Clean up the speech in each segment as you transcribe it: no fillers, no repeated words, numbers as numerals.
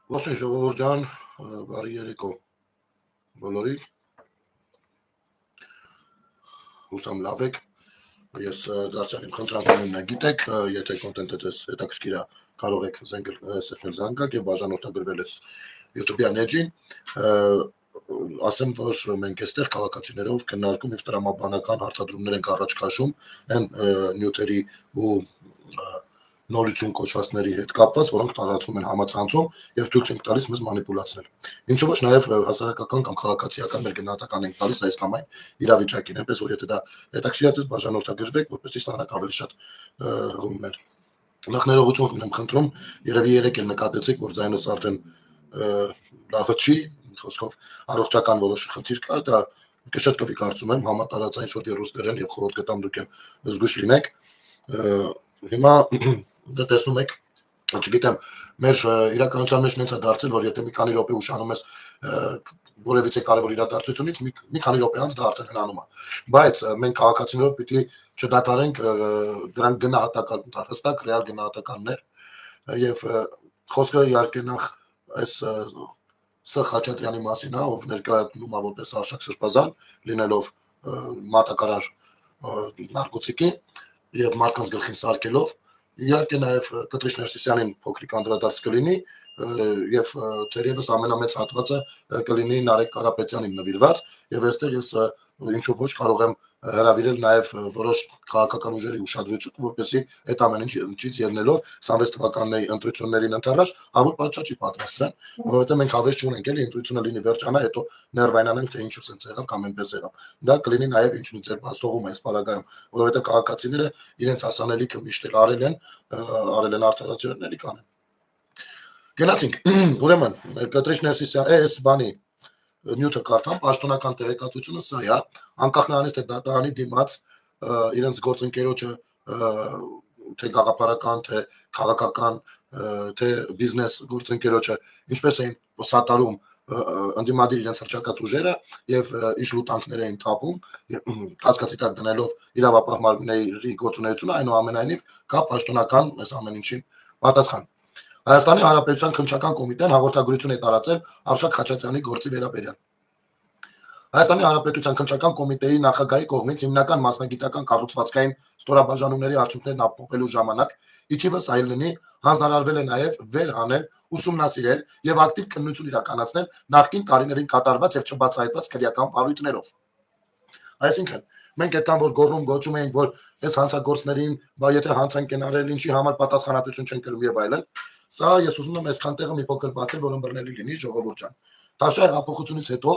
Ողջույն ժողովուրդ ջան, բարի երեկո բոլորին, հուսամ լավ եք, ես դարձյալ իմ խնդրանքն ունեմ գիտեք, եթե կոնտենտը ձեզ հետաքրքիր է, կարող եք սեղմել զանգակ եւ բաժանորդագրվել ես YouTube-յան էջին, ասեմ, որ մենք այստեղ քաղաքացիներով քննարկում եւ տրամաբանական հարցադրումներ ենք առաջ քաշում այն նյութերի ու նորություն կոչվածների հետ կապված, որոնք տարածվում են համացանցում եւ թույլ չենք տալիս մեզ մանիպուլացնել։ Ինչու ոչ նաեւ հասարակական կամ քաղաքացիական մեր գնահատական ենք տալիս այս կամ այն իրավիճակին, այնպես որ եթե դա հետաքրքիր է, բաժանորդագրվեք, որպեսզի ստանաք ավելի շատ հղումներ։ Նախ ներողություն եմ խնդրում, երևի երեք էլ նկատեցիք, որ ձայնս արդեն լավը չի, խոսքով առողջական որոշ խնդիր կա, դա կշտկվի կարծում եմ, համատարածային շուրջ վիրուս դրել եւ խորհուրդ կտամ դուք զգույշ լինեք։ Հիմա դա տեսնում եք, չգիտեմ, մեր իրականության մեջ նենց է դարձել, որ եթե մի քանի րոպե ուշանում ես որևիցե կարևոր իրադարձությունից, մի քանի րոպե անց դա արդեն հնանում է։ Բայց մենք քաղաքացիներով պիտի չդադարենք դրանք գնահատական, հստակ ռեալ գնահատականներ եւ խոսքը իհարկե նախ այս Ս. Խաչատրյանի մասին է, ով ներկայացնում է որպես Արշակ Սրբազան, լինելով մատակարար նարկոտիկի եւ մարդկանց գլխին սարքելով, իհարկե նաեւ Կտրիշ Ներսիսյանին փոքրիկ անդրադարձ կլինի եւ թերևս ամենամեծ հատվածը կլինի Նարեկ Կարապետյանին նվիրված եւ այստեղ ես ինչու ոչ կարող եմ հրավիրել նաեւ որոշ քաղաքական ուժերի ուշադրություն, որպեսզի այդ ամեն ինչից ելնելով 26 թվականների ընտրություններին ընդառաջ հավուր պատշաճի պատրաստեն, որովհետեւ մենք հավես չունենք էլի ընտրությունը լինի վերջանա, հետո ներվայնանանք թե ինչու սենց եղավ կամ այնպես եղավ։ Դա կլինի նաեւ ինչու ձեր բացողում այս պարագայում, որովհետեւ քաղաքացիները իրենց հասանելիքը միշտ արել են արդարացիաների կանեն։ Գնացինք, ուրեմն Կտրիշ Ներսիսյան, այս բանի նյութը կարդամ, պաշտոնական տեղեկատվությունը սա է, անկախ նրանից թե դատարանի դիմաց իրենց գործընկերոջը թե գաղափարական, թե քաղաքական, թե բիզնես գործընկերոջը ինչպես էին սատարում ընդդիմադիր իրենց հռչակատ ուժերը եւ ինչ լուտանքներ էին թափում, կասկածի տակ դնելով իրավապահ մարմինների գործունեությունը, այնուամենայնիվ կա պաշտոնական այս ամեն ինչին պատասխան։ Հայաստանի Հանրապետության քննչական կոմիտեն հաղորդագրություն է տարածել Արշակ Խաչատրյանի գործի վերաբերյալ։ Հայաստանի Հանրապետության քննչական կոմիտեի նախագահի կողմից հիմնական մասնագիտական կառուցվածքային ստորաբաժանումների արդյունքներն ապահովելու ժամանակ ի թիվս այլ լինի հանձնարարվել է նաև վեր անել, ուսումնասիրել եւ ակտիվ քննություն իրականացնել նախկին տարիներին կատարված եւ չբացահայտված քրեական բարույթներով։ Այսինքն մենք այդքան որ գոռում գոչում ենք, որ այս հանցագործներին, բա եթե հանց են կենարել, ինչի համար պատասխանատվություն չեն կրում եւ այլն, սա ես ուզում եմ այսքան տեղը մի փոքր բացել, որ ըմբռնելի լինի ժողովուրդ ջան։ Տաշայ հեղափոխությունից հետո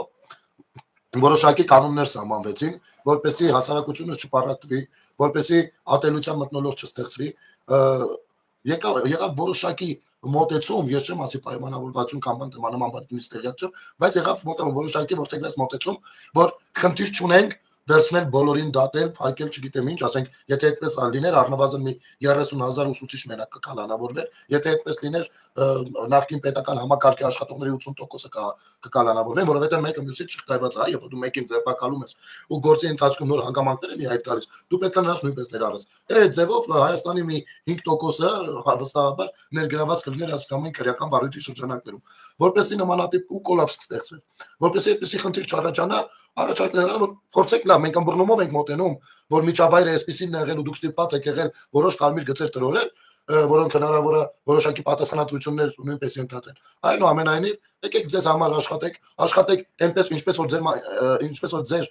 որոշակի կանոններ սահմանվեցին, որպեսզի հասարակությունը չպարակվի, որպեսզի ատելության մթնոլորտ չստեղծվի, եղավ որոշակի մոտեցում, ես չեմ ասի պայմանավորվածություն կամ նման բանից տեղյակ չեմ, բայց եղավ որոշակի որդեգրած մոտեցում, որ խնդիր չունենք վերցնել բոլորին դատել, փակել, չգիտեմ ինչ, ասենք, եթե այդպես լիներ, առնվազն մի 30,000 ուսուցիչ մենակ կկալանավորվեր, եթե այդպես լիներ, նախկին պետական համակարգի աշխատողների 80%-ը կկալանավորվեն, որովհետև մեկը մյուսից չխտայված է, երբ դու մեկին ձերբակալում ես ու գործի ընթացքում նոր հանգամանքներ են հայտ գալիս, դու պետք է նրանց նույնպես ներառես։ Այդ ձևով Հայաստանի մի 5%-ը վստահաբար ներգրաված կլիներ այս կամ այն քրեական վարույթի շրջանակներում, որպեսզի նմանատիպ ու կոլապս կստեղծվի, որպեսզի այդպիսի խնդիր չառաջանա, առաջարկները որ փորձեք լավ, մենք ըմբռնումով ենք մոտենում, որ միջավայրը այսպեսին է եղել ու դուք ստիպված եք եղել որոշ կարմիր գծեր տրորել, որոնք հնարավոր է որոշակի պատասխանատվություններ նույնպես ենթադրեն։ Այնուամենայնիվ, եկեք ձեզ համար աշխատեք այնպես, ինչպես որ ձեր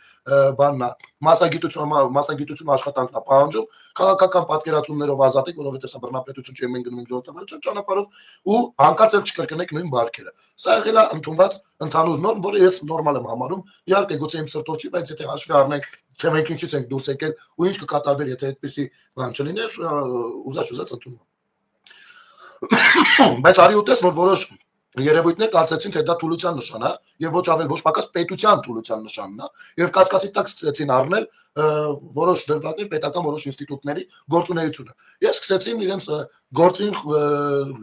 բանն է, մասնագիտություն աշխատանքն է պահանջում, քաղաքական պատկերացումներով ազատեք, որովհետև սա բռնապետություն չէ, մենք գնում ենք ժողովրդավարություն ճանապարհով ու հանկարծ էլ չկրկնեք նույն բարքերը։ Սա եղել է ընդունված ընդհանուր նորմ, որը ես նորմալ եմ համարում։ Իհարկե, գուցե իմ սրտով չի, բայց եթե հաշվի առնենք, թե մենք ինչից ենք դուրս եկել ու ինչ կկատարվեր, եթե այդպեսի բան չլիներ, ուզած ընդունում։ Բայց արի ուտես, որ որոշ երևույթներ կարծեցին, թե դա թուլության նշան է եւ ոչ ավել ոչ պակաս պետության թուլության նշանն է եւ կասկածի տակ սկսեցին առնել որոշ դրվագներ պետական որոշ ինստիտուտների գործունեությունը։ Ես սկսեցին իրենց գործին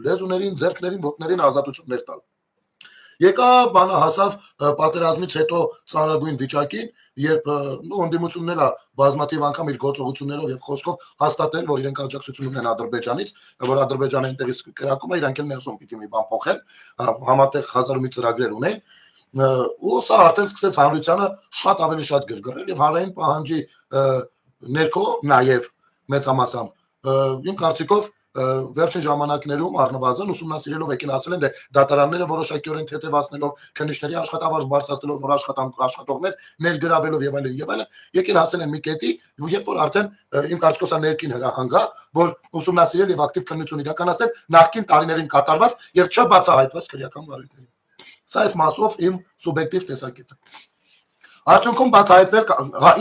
լեզուներին, ձեռքներին, ոտներին ազատություններ տալ։ Եկա բանը հասավ պատերազմից հետո ծանրագույն վիճակին, երբ ընդդիմությունն էլ բազմաթիվ անգամ իր գործողություններով եւ խոսքով հաստատել, որ իրենք աջակցություն ունեն Ադրբեջանից, որ Ադրբեջանը այնտեղից կրակում է, իրանք էլ ներսում պիտի մի բան փոխեն, համատեղ 1000 մի ծրագրեր ունեն, ու սա արդեն սկսեց հանրությանը շատ ավելի շատ գրգռել եւ հանրային պահանջի ներքո նաեւ մեծամասամբ իմ կարծիքով վերջին ժամանակներում առնվազն ուսումնասիրելով եկել ասել են դատարանները որոշակիորեն թեթևացնելով քննիչների աշխատավարձ բարձրացնելով նոր աշխատողներ ներգրավելով եւ այլն եկել ասել են մի կետի երբ որ արդեն իմ կարծիքով սա ներքին հրահանգա որ ուսումնասիրել եւ ակտիվ քննություն իրականացնել նախկին տարիներին կատարված եւ չբացահայտված քրեական վարույթների սա է մասով իմ սուբյեկտիվ տեսակետը Արդյունքում բացահայտվել,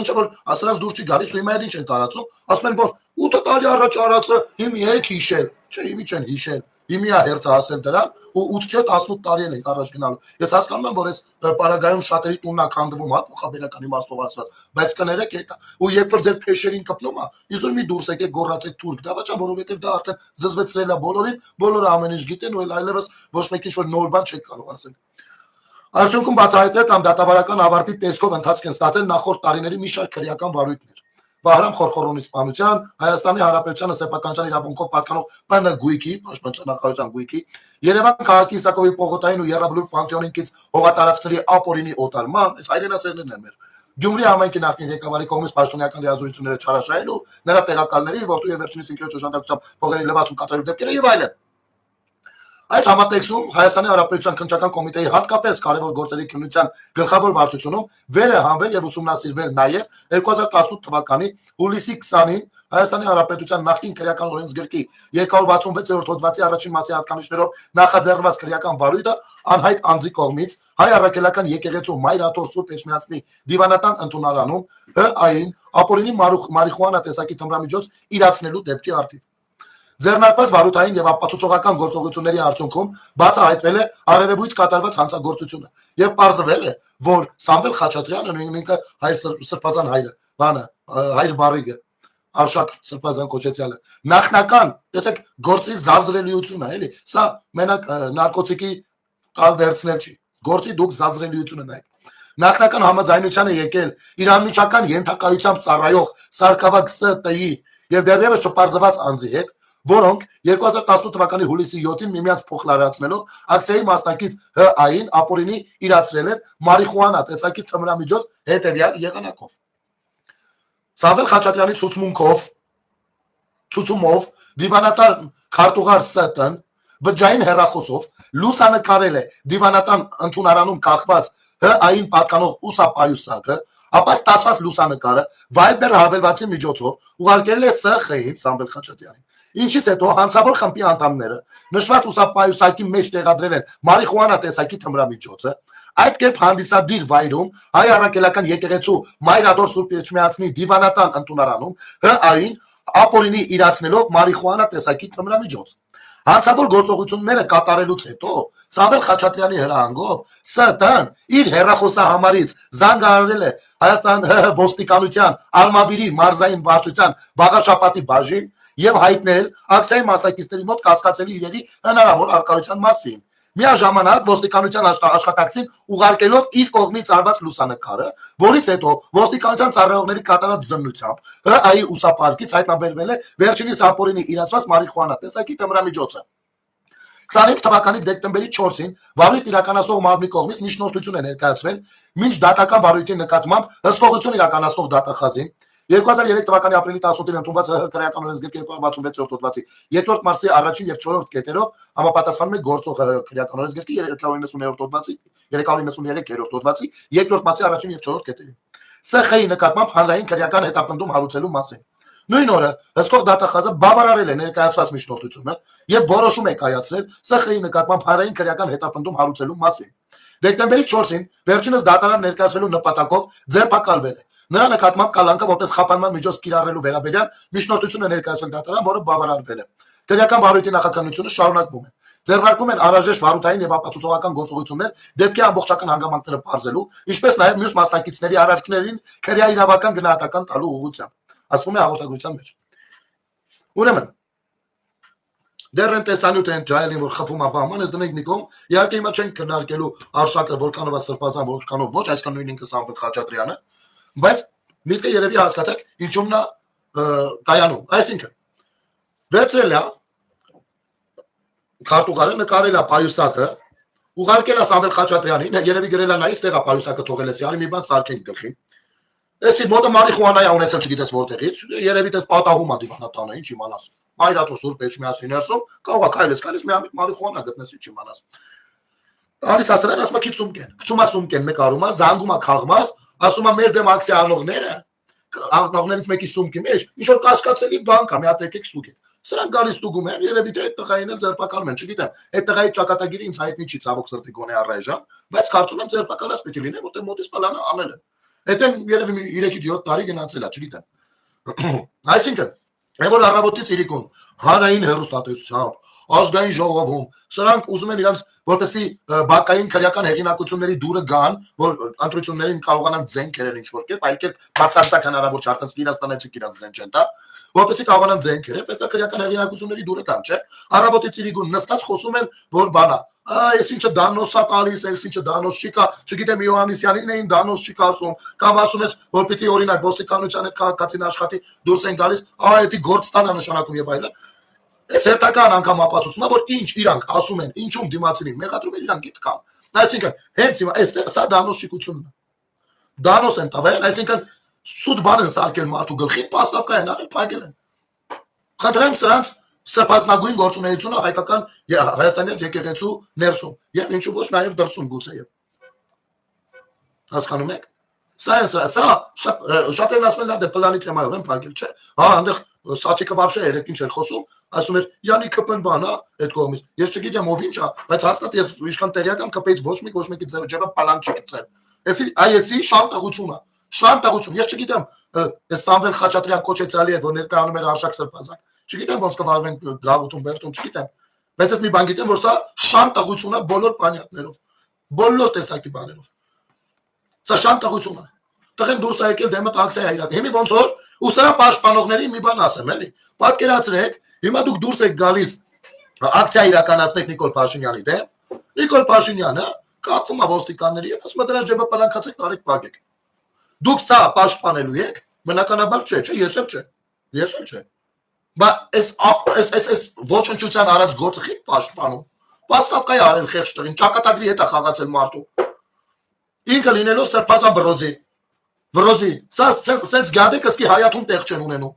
ինչը որ ասած դուրս չի գալիս, ու հիմա էլ ինչ են տարածում, ասում են, որ 8 տարի առաջ արածը հիմի եք հիշել, չէ, հիմի չեն հիշել, հիմի է հերթը ասել դրան, ու 8 չէ 18 տարի ենք առաջ գնալու։ Ես հասկանում եմ, որ այս պարագայում շատերի տունն է քանդվում, հա, փոխաբերական իմաստով ասված, բայց կներեք դա։ Ու երբ որ ձեր փեշերին կպնում է, իզուր մի դուրս եկեք գոռացեք թուրք, դա վաճա, որովհետև դա արդեն զզվեցրել է բոլորին, բոլորը ամեն ինչ գիտեն, ու այլևս ոչ մեկ ինչ որ նոր բան չեք կարող ասել։ Արդյունքում բացահայտվել կամ դատավարական ավարտի տեսքով ընթացք են ստացել նախորդ տարիների մի շարք քրեական վարույթներ։ Վահրամ Խորխորոնի սպանության, Հայաստանի Հանրապետության սեփականության իրավունքով պատկանող ՊՆ գույքի, Պաշտպանության նախարարության գույքի, Երևան քաղաքի Իսակովի Պողոտային ու Եռաբլուր Պանթեոնին ապօրինի օտարման, այս հայրենասերներն են մեր։ Գյումրի համայնքի նախկին ղեկավարի կողմից պաշտոնական լիազորությունները չարաշահելու, նրա տեղակալների, որդու եւ վերջինիս ինքնիչ օժանդակությամբ փողերի լվացում կատարելու դեպքերը եւ այլն։ Այս համատեքստում Հայաստանի Հանրապետության քննչական կոմիտեի հատկապես կարևոր գործերի քննության գլխավոր վարչությունում վեր է հանվել եւ ուսումնասիրվել նաեւ 2018 թվականի հուլիսի 20-ին Հայաստանի Հանրապետության նախկին քրեական օրենսգրքի 266-րդ հոդվածի առաջին մասի հատկանիշներով նախաձեռնված քրեական վարույթը անհայտ անձի կողմից հայ առաքելական եկեղեցու Մայրաթոր Սուրբ Էջմիածնի դիվանատան ընդունարանում ՀԱԻ-ին ապօրինի մարիխուանա տեսակի թմրամիջոց իրացնելու դեպքի արդիվ Ձեռնարկված վարութային եւ ապացուցողական գործողությունների արդյունքում բացահայտվել է արևելույթ կատարված հանցագործությունը եւ պարզվել է, որ Սամվել Խաչատրյանը նույնքը հայր սրբազան հայրը, բանը հայր բարիգը Արշակ սրբազան կոչեցյալը նախնական, տեսեք, գործի զազրելիությունը, էլի, սա մենակ նարկոտիկի տալ վերցնել չի, գործի դուք զազրելիությունը նայեք Նախնական համաձայնության է եկել իր անմիջական ենթակայությամբ ծառայող Սարգսակ ՍՏ-ի եւ դեռևս չպարզված անձի հետ որոնք 2018 թվականի հուլիսի 7-ին միմյանց փոխլարացնելով ակցիայի մասնակից ՀԱԻ-ին ապօրինի իրացրել են մարիխուանա տեսակի թմրամիջոց հետևյալ եղանակով Սամվել Խաչատրյանի ցուցումով դիվանատան քարտուղար ՍՏ-ն բջջային հեռախոսով լուսանկարել է դիվանատան ընդունարանում կախված ՀԱԻ-ին պատկանող ուսապայուսակը ապա ստացված լուսանկարը Viber հավելվածի միջոցով ուղարկել է ՍԽ-ին Սամվել Խաչատրյանին Ինչից հետո հանցավոր խմբի անդամները նշված ուսապայուսակի մեջ տեղադրել են մարիխուանա տեսակի թմրամիջոցը այդ կերպ հանդիսադիր վայրում հայ առաքելական եկեղեցու Մայրաթոր Սուրբ Էջմիածնի դիվանատան ընդունարանում ՀԱԻ-ին ապօրինի իրացնելով մարիխուանա տեսակի թմրամիջոց Հանցավոր գործողությունները կատարելուց հետո Սամվել Խաչատրյանի հրահանգով ՍՏ-ն իր հեռախոսահամարից զանգահարել է Հայաստան ՀՀ ոստիկանության Ալմավիրի մարզային վարչության Բաղաշապատի բաժին եւ հայտնել ակցիայի մասնակիցների մոտ կասկածելի իրերի հնարավոր արկայության մասին։ Միաժամանակ ոստիկանության աշխատակցին ուղարկելով իր կողմից արված լուսանկարը, որից հետո ոստիկանության ծառայողների կատարած զննությամբ ՀԱԻ ուսապարկից հայտնաբերվել է վերջինիս ապօրինի իրացված մարիխուանա տեսակի թմրամիջոցը։ 25 թվականի դեկտեմբերի 4-ին վարույթ իրականացնող մարմնի կողմից միջնորդություն է ներկայացվել մինչ դատական վարույթի նկատմամբ հսկողություն իրականացնող դատախազին 2003 թվականի ապրիլի 18-ին ընդունված քրեական օրենսգրքի 266-րդ հոդվածի 2-րդ մարսի առաջին եւ 4-րդ կետերով համապատասխանում է գործող քրեական օրենսգրքի 390-րդ հոդվածի 393-րդ հոդվածի 2-րդ մարսի առաջին եւ 4-րդ կետերին ՍԽ-ի նկատմամբ հանրային քրեական հետապնդում հարուցելու մասին Նույն օրը հսկող դատախազը բավարարել է ներկայացված միջնորդությունը եւ որոշում է կայացրել ՍԽ-ի նկատմամբ հանրային քրեական հետապնդում հարուցելու մասին Դեկտեմբերի 4-ին վերջինս դատարան ներկայացելու նպատակով ձերբակալվել է Նրա նկատմամբ կալանքը որպես խափանման միջոց կիրառելու վերաբերյալ միջնորդությունը ներկայացվել դատարան, որը բավարարվել է։ Քրեական վարույթի նախաքննությունը շարունակվում է։ Ձեռնարկվում են անհրաժեշտ վարութային եւ ապացուցողական գործողություններ դեպքի ամբողջական հանգամանքները բարձելու, ինչպես նաեւ մյուս մասնակիցների արարքներին քրեա իրավական գնահատական տալու ուղղությամբ, ասվում է հաղորդագրության մեջ։ Ուրեմն դեռ են տեսանյութ են ջայելին, որ խփում է բաման, ես դնենք նիկոմ, իհարկե հիմա չենք քննարկելու արշակը որքանով է սրբազան, որքանով ոչ, այսքան նույն ինքը Սամվել Խաչատրյանը, բայց միտքը երևի հասկացեք, ինչումն է կայանում, այսինքն վերցրել է քարտուղարը, նկարել է պայուսակը, ուղարկել է Սամվել Խաչատրյանին, երևի գրել է նայից տեղա պայուսակը թողել է սյալի մի բան սարքենք գլխին։ Էսի մոտը մարիխուանա է ունեցել չգիտես որտեղից, երևի դες պատահում է դիվանատանը, ինչ իմանաս։ Մայրաթոր Սուրբ Էջմիածնի ներսում կարող է քայլես մի ամիտ մարիխուանա գտնես, ինչ իմանաս։ Տալիս ասել ասում է քիչ սումկեն, գցում է սումկեն նկարում է, զանգում է քաղմաս, ասում է մեր դեմ ակցիա անողներից մեկի սումկի մեջ ինչ որ կասկածելի բան կա, մի հատ եկեք ստուգեք։ Սրանք գալիս ստուգում են, երևի թե այդ տղային էլ ձերբակալում են, չգիտեմ, այդ տղայի ճակատագիրը ինձ հայտնի չի ցավոք սրտի գոնե առայժմ, բայց կարծում եմ ձերբակալած պետք է լինի, որտեղ մոտից պլանը անել են։ Այդտեղ երևի 3-7 տարի գնացել է, չգիտեմ։ Այսինքն, որ առավոտից իրիկուն հանրային հեռուստատեսությամբ, ազգային ժողովում, սրանք ուզում են իրանց որպեսի բակային քրեական հեղինակությունների դուրը գան, որ ընտրություններին կարողանան ձեն կերել ինչ որ կերպ, այլ կերպ բացարձակ հնարավոր չէ, արդեն Իրաստանեցիք իրաց ձեն չեն տա, որպեսի կարողանան ձեն կերել, պետք է քրեական հեղինակությունների դուրը գան, չէ։ Առավոտից իրիկուն նստած խոսում են, որ բանա այս ինչը դանոս է տալիս, այս ինչը դանոս չի կա, չգիտեմ Յոհաննիսյանին էին դանոս չի կասում, կամ ասում ես, որ պիտի օրինակ ոստիկանության հետ քաղաքացին աշխատի դուրս են գալիս, այդի գործ ստանա նշանակում եւ այլն։ Այս հերթական անգամ ապացուցում է, որ ինչ իրանք ասում են, ինչում դիմացին մեղադրում են իրանք գիտքան։ Այսինքն, հենց հիմա այստեղ սա դանոս շիկությունն է։ Դանոս են տվել, այսինքն սուտ բան են սարքել մարդու գլխին, պաստավկա են արել, փակել են։ Խնդրեմ սրանց սրբազնագույն գործունեությունը հայկական Հայաստանից եկեղեցու ներսում եւ ինչու ոչ նաեւ դրսում գուցեև։ Հասկանում եք։ Սա շատերն ասում են լավ դե պլանի թեմայով են փակել, չէ։ Հա, այնտեղ Սաթիկը вообще երեք ինչ էր խոսում, ասում էր Յանի ԿՊ-ն բան, հա, այդ կողմից։ Ես չգիտեմ ով ինչ է, բայց հաստատ ես ինչքան տեղյակ եմ ԿՊ-ից ոչ մեկի ձևը պլան չի գցել։ Այսի շանտաղություն է։ Շանտաղություն։ Ես չգիտեմ, այս Սամվել Խաչատրյան կոչեցյալի հետ որ ներկայանում էր Արշակ Սրբազան։ Չգիտեմ ոնց կվարվեն Գաղութում Բերտում, չգիտեմ։ Բայց ես մի բան գիտեմ, որ սա շանտաղություն է բոլոր բանյակներով, բոլոր տեսակի բաներով։ Սա շանտաղություն է։ Տղեն դուրս է եկել դեմը ակցիա իրական։ Հիմա ոնց որ ու սրա պաշտպանողներին մի բան ասեմ, էլի։ Պատկերացրեք, հիմա դուք դուրս եք գալիս ակցիա իրականացնեք Նիկոլ Փաշինյանի դեմ։ Նիկոլ Փաշինյանը կապվում է ոստիկանների հետ, ասում է դրանց ջեբը պլանքացեք, տարեք փակեք։ Դուք սա պաշտպանելու եք, բնականաբար չէ, ես էլ չէ։ Ես էլ չէ։ Բայց այս ոչնչության արած գործը խի պաշտպանում։ Պաստավկա է արել խեղճտղին, ճակատագրի հետ է խաղացել մարդու։ Ինքը լինելով սրբազան վրոզի, սա սենց գադեկը սկի հայաթում տեղ չեն ունենում։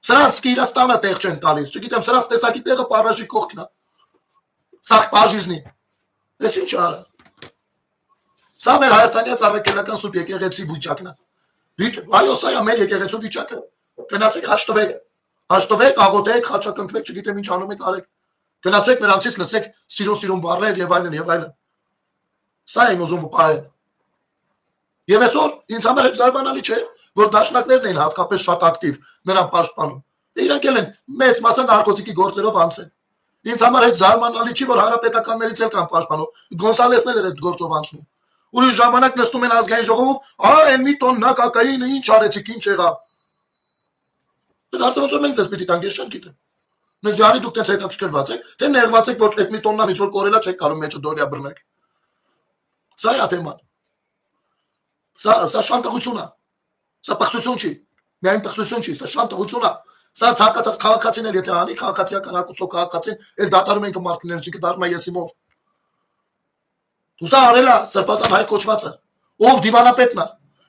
Սրանց սկի Իրաստանը տեղ չեն տալիս, չգիտեմ, սրանց տեսակի տեղը պարաժի կողքն է։ Սա պաժիզնի։ Ես ինչ արա։ Սա մեր Հայաստանից առաքելական սուրբ եկեղեցի վիճակն է։ Այո, սա է մեր եկեղեցու վիճակը։ Գնացեք հաշտվեք, աղոթեք, խաչակնքվեք, չգիտեմ ինչ անում եք արեք։ Գնացեք նրանցից լսեք սիրուն բառեր եւ այլն։ Սա են ուզում պահել։ Եվ այսօր ինձ համար է զարմանալի չէ, որ դաշնակներն էին հատկապես շատ ակտիվ նրան պաշտպանում։ Իրանք էլ են մեծ մասը նարկոտիկի գործերով անցել։ Ինձ համար է զարմանալի չի, որ հանրապետականներից էլ կան պաշտպանում։ Գոնսալեսն էլ էր այդ գործով անցնում։ Ուրիշ ժամանակ նստում են ազգային ժողովում, այն մի տոննա կակաինը ինչ արեցիք, ինչ եղավ։ Դարձավ ոնց որ մենք ձեզ պիտի տանք, ես չեմ գիտեմ։ Մենք յանի դուք դες հետաքրքրված եք, թե նեղված եք, որ այդ մի տոննան ինչ որ կորելա չեք կարող մեջը դորիա բռնեք։ Սա է թեման։ Սա շանտաղություն է։ Սա պղծություն չի։ Միայն պղծություն չի, սա շանտաղություն է։ Սա ցանկացած քաղաքացին էլ եթե անի, քաղաքացիական հակուսով քաղաքացին, էլ դատարում են կմարտիներս, ինքը դառնում է եսիմով։ Դու սա արել է սրբազան հայ կոչվածը։ Ով դիվանապետն է։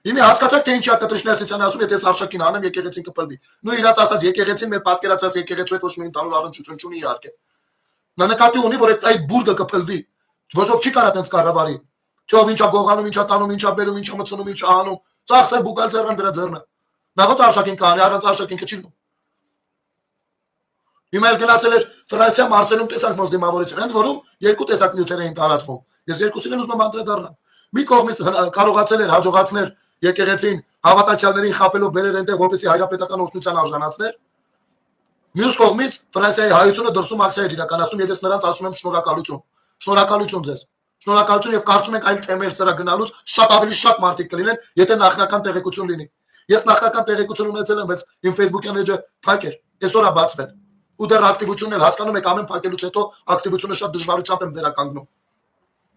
Հիմա հասկացաք թե ինչի է Կտրիշ Ներսիսյանը ասում, եթե Արշակին անեմ եկեղեցին կփլվի։ Նու իրաց ասած եկեղեցին մեր պատկերացած եկեղեցու հետ ոչ մի ընդհանուր առնչություն չունի իհարկե։ Նա նկատի ունի, որ այդ բուրգը կփլվի։ Ոչ ոք չի կարա տենց կառավարի։ Թե ով ինչա գողանում, ինչա տանում, ինչա բերում, ինչա մտցնում, ինչա անում։ Ծախսը բուկալ ձեռն դրա ձեռնը։ Նա ո՞նց Արշակին կանի, առանց Արշակին քչի լինում։ Հիմա էլ գնացել էր Ֆրանսիա Մարսելում տեսանք ոնց դիմավորություն, ընդ որում երկու տեսակ նյութեր էին տարածվում։ Ես երկուսին էլ ուզում եմ անդրադառնալ։ Մի կողմից կարողացել էր հաջողացնել եկեղեցին հավատացյալներին խապելով բերել այնտեղ, որպեսզի հայրապետական օրհնության արժանացներ։ Մյուս կողմից Ֆրանսիայի հայությունը դրսում ակցիա էր իրականացնում եւ ես նրանց ասում եմ շնորհակալություն։ Շնորհակալություն ձեզ։ Շնորհակալություն եւ կարծում եք այլ թեմեր սրա գնալուց շատ ավելի շատ մարդիկ կլինեն, եթե նախնական տեղեկություն լինի։ Ես նախնական տեղեկություն ունեցել եմ, բայց իմ Facebook-յան էջը փակ էր։ Այսօր է բացվել։ ու դեռ ակտիվությունն էլ հասկանում եք ամեն փակելուց հետո ակտիվությունը շատ դժվարությամբ են վերականգնում։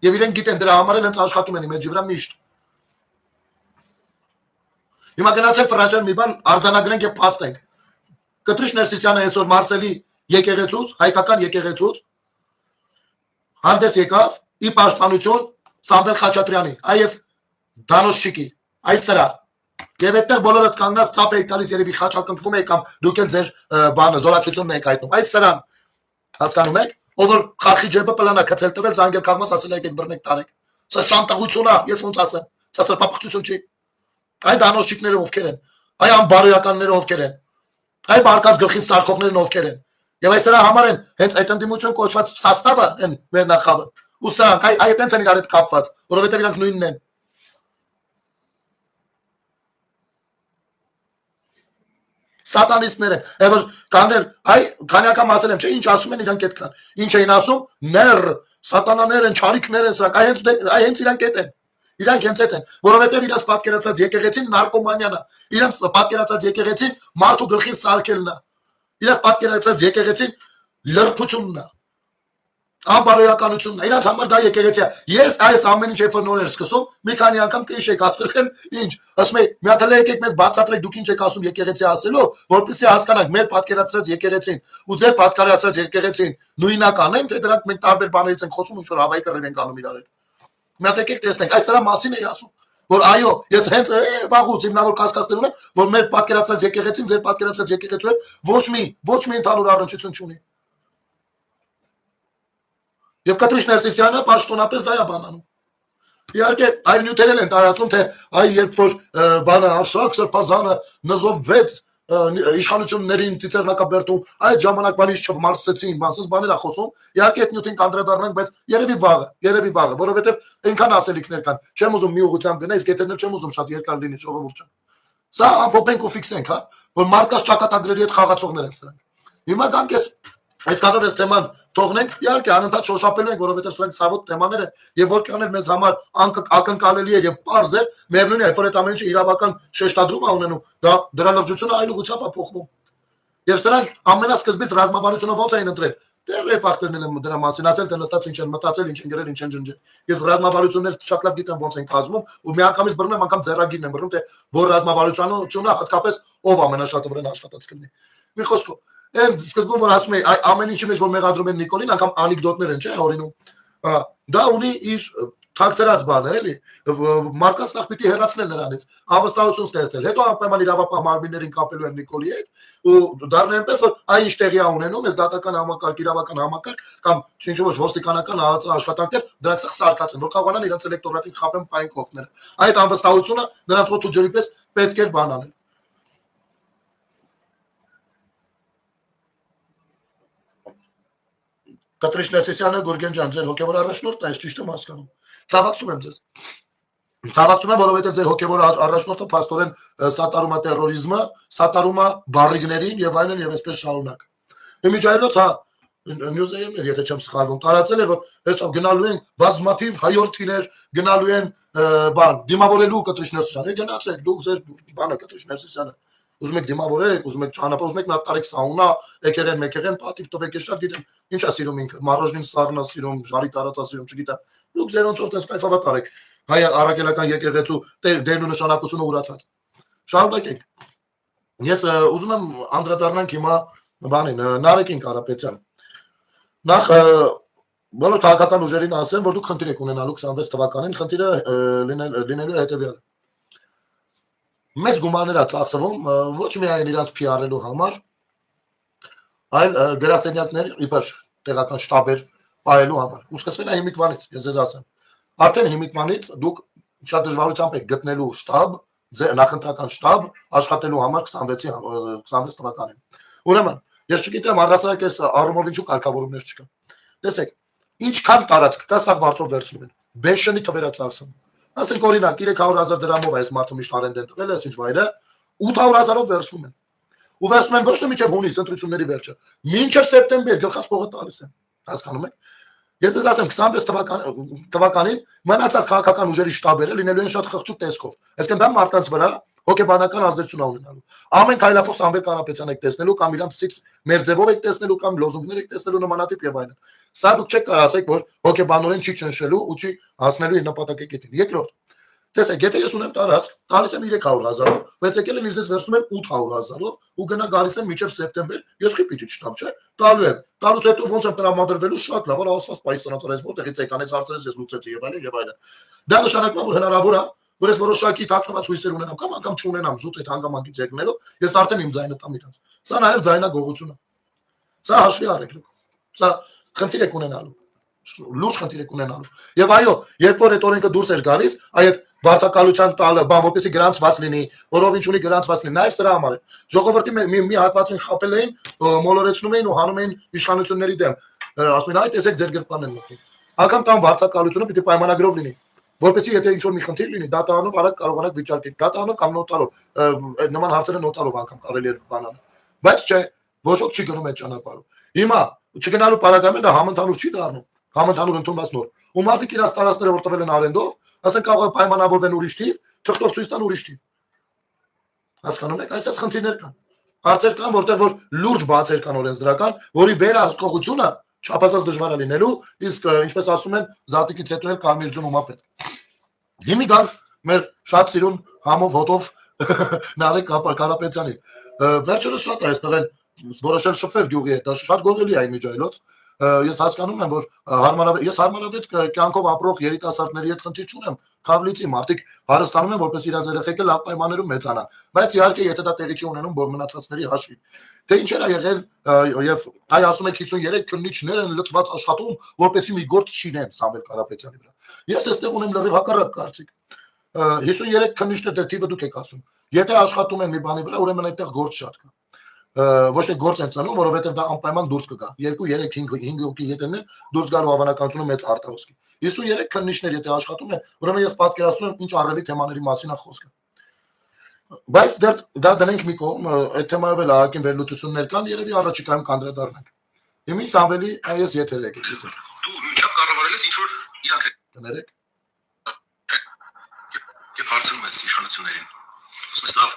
Եվ իրենք գիտեն դրա համար էլ հենց աշխատում են իմեջի վրա միշտ։ Հիմա գնացեք Ֆրանսիայում մի բան արձանագրենք եւ փաստենք։ Կտրիշ Ներսիսյանը այսօր Մարսելի եկեղեցուց, հայկական եկեղեցուց հանդես եկավ ի պաշտպանություն Սամվել Խաչատրյանի, այս Դանոշչիկի, այս սրա։ Եվ այդտեղ բոլորդ կանգնած ցապ եք տալիս երևի խաչակնքվում եք կամ դուք էլ ձեր բանը զորացությունն եք հայտնում։ Այս սրան հասկանում եք, ով որ խարխի ջեբը պլանա կցել տվել զանգել կաղմաս ասել եք բռնեք տարեք։ Սա շանտաղություն է, ես ոնց ասեմ։ Սա սրբապղծություն չի։ Այ Դանոշչիկները ովքեր են։ Այ անբարոյականները ովքեր են։ Այ բարկած գլխին սարքողներն ովքեր են։ Եվ այս սրա համար են հենց այդ ընդդիմություն կոչված սաստավը են մեր նախավը։ Ու սրանք այ այդտենց են իրար հետ կապված, որովհետև իրանք նույնն են։ Սատանիստներ են, եւ կաներ այ քանի անգամ ասել եմ, չէ, ինչ ասում են իրանք այդքան։ Ինչ էին ասում, ներ, սատանաներ են, չարիքներ են սրանք, այ հենց իրանք այդ են։ Իրանք հենց այդ են, որովհետև իրանք պատկերացած եկեղեցին նարկոմանիան է։ Իրանք պատկերացած եկեղեցին մարդու գլխին սարքելն է։ Իրանք պատկերացած եկեղեցին լրբությունն է։ Անբարոյականությունն է։ Իրանք համար դա եկեղեցի է։ Ես այս ամեն ինչ երբ որ նոր էր սկսում, մի քանի անգամ կհիշեք, ասել եմ, ինչ, ասում եմ, մի հատ եկեք մեզ բացատրեք, դուք ինչ եք ասում եկեղեցի ասելով, որպեսզի հասկանանք մեր պատկերացրած եկեղեցին ու ձեր պատկերացրած եկեղեցին նույնական են, թե դրանք մենք տարբեր բաներից ենք խոսում, ինչ որ հավայի կռիվ ենք անում իրար հետ։ Մի հատ եկեք տեսնենք, այս սրա մասին էի ասում, որ այո, ես հենց վաղուց հիմնավոր կասկածներ ունեմ, որ մեր պատկերացրած եկեղեցին, ձեր պատկերացրած եկեղեցու հետ ոչ մի ընդհանուր առնչություն չունի։ Եվ Կտրիշ Ներսիսյանը պաշտոնապես դա է բանանում։ Իհարկե, այլ նյութերել են տարածում, թե այ երբ որ բանը Արշակ Սրբազանը նզովվեց իշխանություններին Ծիծեռնակաբերդում, այդ ժամանակ բանից չմարսեցին, բանսս բաներ է խոսում։ Իհարկե այդ նյութին կանդրադառնանք, բայց երևի վաղը, որովհետև այնքան ասելիքներ կան։ Չեմ ուզում մի ուղղությամբ գնա, իսկ եթերներ չեմ ուզում շատ երկար լինի ժողովուրդը։ Սա ամփոփենք ու ֆիքսենք, հա, որ մարդկաց ճակատագրերի հետ խաղացողներ են սրանք։ Հիմա գանք այսքանով այս թեման թողնենք, իհարկե անընդհատ շոշափելու ենք, որովհետև սրանք ցավոտ թեմաներ են, եւ որքան էլ մեզ համար ակնկալելի է եւ պարզ է, միևնույն է, երբ որ այդ ամեն ինչը իրավական շեշտադրում է ունենում, դա դրա լրջությունը այլ ուղղությամբ է փոխվում։ Եվ սրանք ամենասկզբից ռազմավարությունը ոնց էին ընտրել։ Դեռ ֆակտորներն են դրա մասին ասել, թե նստած ինչ են մտածել, ինչ են գրել, ինչ են ջնջել։ Ես ռազմավարություններ շատ լավ գիտեմ ոնց են կազմում, ու միանգամից բռնում եմ անգամ ձեռագիրն եմ բռնում, թե որ ռազմավարությունը հատկապես ով ամենաշատը վրան աշխատած կլինի։ Մի խոսքով Եմ սկզբում որ ասում էի ամեն ինչի մեջ որ մեղադրում են Նիկոլին, անգամ անեկդոտներ են, չէ՞, օրինում։ Դա ունի իր թաքցրած բանը, էլի։ Մարդկանց նախ պիտի հեռացնել նրանից, հավաստահություն ստեղծել։ Հետո անպայման իրավապահ մարմիններին կապելու են Նիկոլի հետ, ու դառնում այնպես որ այ ինչ տեղի է ունենում, այս դատական համակարգ, իրավական համակարգ կամ ինչ որ ոստիկանական աշխատանքներ, դրանք սարքած են, որ կարողանան իրենց էլեկտորատին խապեն պայն կողմները։ Այդ անվստահությունը նրանց ոտու ջրի պես պետք է բան անել։ Կտրիշ Ներսիսյանը Գուրգեն ջան, ձեր հոգևոր առաջնորդն է, ես ճիշտ եմ հասկանում։ Ցավակցում եմ ձեզ։ Ցավակցում եմ, որովհետև ձեր հոգևոր առաջնորդը փաստորեն սատարում է տերորիզմը, սատարում է բարիգներին եւ այլն եւ այսպես շարունակ։ Իմիջայլոց, հա, նյուզեյներ, եթե չեմ սխալվում, տարածել է, որ հեսա գնալու են բազմաթիվ հայորդիներ, գնալու են բան, դիմավորելու Կտրիշ Ներսիսյանը, գնացեք, դուք ձեր բանը Կտրիշ Ներսիսյանը ուզում եք դիմավորեք, ուզում եք ճանապարհ, ուզում եք նատարեք սաունա, եկեղեն, մեկեղեն, պատիվ տվեք, ես շատ գիտեմ, ինչ է սիրում ինքը, մարոժնին սառնա սիրում, ժարի տարածա սիրում, չգիտեմ։ Դուք ձերոնցով տես կայֆավատ արեք։ Հայ առաքելական եկեղեցու դերն ու նշանակությունը ուրացած։ Շարունակեք։ Ես ուզում եմ անդրադառնանք հիմա բանին, Նարեկին Կարապետյան։ Նախ բոլոր քաղաքական ուժերին ասեմ, որ դուք խնդիր եք ունենալու 26 թվականին, խնդիրը լինելու հետևյալը։ Մեծ գումարներ է ծախսվում ոչ միայն իրանց PR-ելու համար, այլ գրասենյակներ, իբր տեղական շտաբեր պահելու համար։ Ու սկսվել է հիմիկվանից, ես ձեզ ասեմ։ Արդեն հիմիկվանից դուք շատ դժվարությամբ եք գտնելու շտաբ, նախընտրական շտաբ աշխատելու համար 26 թվականին։ Ուրեմն, ես չգիտեմ առհասարակ այս առումով ինչու կարգավորումներ չկան։ Տեսեք, ինչքան տարածք կա, սա վարձով վերցնում են։ Բեշնի թվերը ծախսում։ Ասենք օրինակ 300,000 դրամով այս մարդը միշտ արենդ են տվել, այս ինչ վայրը 800,000-ով վերցնում են։ Ու վերցնում են ոչ թե մինչև հունիս ընտրությունների վերջը, մինչև սեպտեմբեր գլխած փողը տալիս են։ Հասկանում եք։ Ես ձեզ ասեմ 26 թվականին մնացած քաղաքական ուժերի շտաբերը լինելու են շատ խղճուկ տեսքով։ Այսինքն դա մարդկանց վրա հոգեբանական ազդեցություն ունենալու։ Ամեն քայլափոխ Սամվել Կարապետյանն եք տեսնելու կամ իրանցից մեր ձևով եք տեսնելու կամ լոզունգներ եք տեսնելու նմանատիպ եւ այլն։ Սա դուք չեք կարող ասեք, որ հոգեբանորեն չի ճնշելու ու չի հասնելու իր նպատակակետին։ Երկրորդ, տեսեք, եթե ես ունեմ տարածք, տալիս եմ 300,000-ով, բայց եկել են ինձ վերցնում են 800,000-ով ու գնա գալիս եմ մինչև սեպտեմբեր, ես խի պիտի չտամ, չէ՞։ Տալու եմ։ Տալուց հետո ոնց եմ տրամադրվելու շատ լավ, ասված պայս սրանցարես որտեղից եկանես հարցերից ես լուծեցի եւ այլն եւ այլն։ Դա նշանակում է, որ հնարավոր է, որ ես որոշակի թաքնված հույսեր ունենամ կամ չունենամ զուտ այդ հանգամանքից եկնելով, ես արդեն իմ ձայնը տամ իրանց։ Սա նաեւ ձայնագողություն է։ Սա հաշվի առեք դուք։ Սա խնդիր եք ունենալու։ Լուրջ խնդիր եք ունենալու։ Եվ այո, երբ որ այդ օրենքը դուրս էր գալիս, այդ վարձակալության տալը, բան որպեսի գրանցված լինի, որով ինչ ունի գրանցված լինի, նաեւ սրա համար է։ Ժողովրդի մի հատվածին խապել էին, մոլորեցնում էին ու հանում էին իշխանությունների դեմ։ Ասում էին, այ տեսեք ձեր գրպանն են մտնում։ Ակամ տան վարձակալությունը պիտի պայմանագրով լինի, որպեսի եթե ինչ որ մի խնդիր լինի, դատանով արագ կարողանաք վիճարկել, դատանով կամ նոտարով, նման հարցերը նոտարով անգամ կարելի է բանալ։ Բայց չէ, ոչ ոք չի գնում այդ ճանապարհով։ Հիմա չգնալու պարագայում դա համընդհանուր չի դառնում, համընդհանուր ընդունված նոր։ Ու մարդիկ իրաց տարածքները որ տվել են արենդով, ասեն կարող է պայմանավորվեն ուրիշ թիվ, թղթով ցույց տան ուրիշ թիվ։ Հասկանում եք, այսպես խնդիրներ կան։ Հարցեր կան, որտեղ որ լուրջ բացեր կան օրենսդրական, որի վերահսկողությունը չափազանց դժվար է լինելու, իսկ ինչպես ասում են, զատիկից հետո էլ կարմիր ջուրը մապետ։ Հիմի գանք մեր շատ սիրուն համով հոտով Նարեկ Կարապետյանին։ Վերջերս շատ է այստեղ են որոշել շփվել գյուղի հետ, դա շատ գողելի է միջայլոց։ Ես հասկանում եմ, որ հարմարավետ կյանքով ապրող երիտասարդների հետ խնդիր չունեմ, քավլիցի մարդիկ հարստանում են, որպես իրաց երեխեքը լավ պայմաններում մեծանան, բայց իհարկե եթե դա տեղի չի ունենում, որ մնացածների հաշվին։ Թե ինչեր է եղել եւ այ ասում եք 53 քննիչներ են լծված աշխատում, որպեսի մի գործ չինեն Սամվել Կարապետյանի վրա։ Ես այստեղ ունեմ լրիվ հակառակ կարծիք։ 53 քննիչներ թիվը դուք եք ասում։ Եթե աշխատում են մի բանի վրա, ուրեմն այդտեղ գործ շատ կա։ Ոչ թե գործ են ծնում, որովհետև դա անպայման դուրս կգա։ 2, 3, 5 հոգի ետերներ դուրս գալու հավանականությունը մեծ արտահոսքի։ 53 քննիչներ եթե աշխատում են, ուրեմն ես պատկերացնում եմ ինչ առելի թեմաների մասին է խոսքը։ Բայց դա դնենք մի կողմ, այդ թեմայով էլ ահագին վերլուծություններ կան, երևի առաջիկայում կանդրադառնանք։ Հիմա Սամվելի այս եթեր եկեք, լսեք։ Դու նույնչափ կառավարել ես ինչ որ իրանք կներեք։ Եվ հարցնում ես իշխանություններին։ Ասում ես լավ,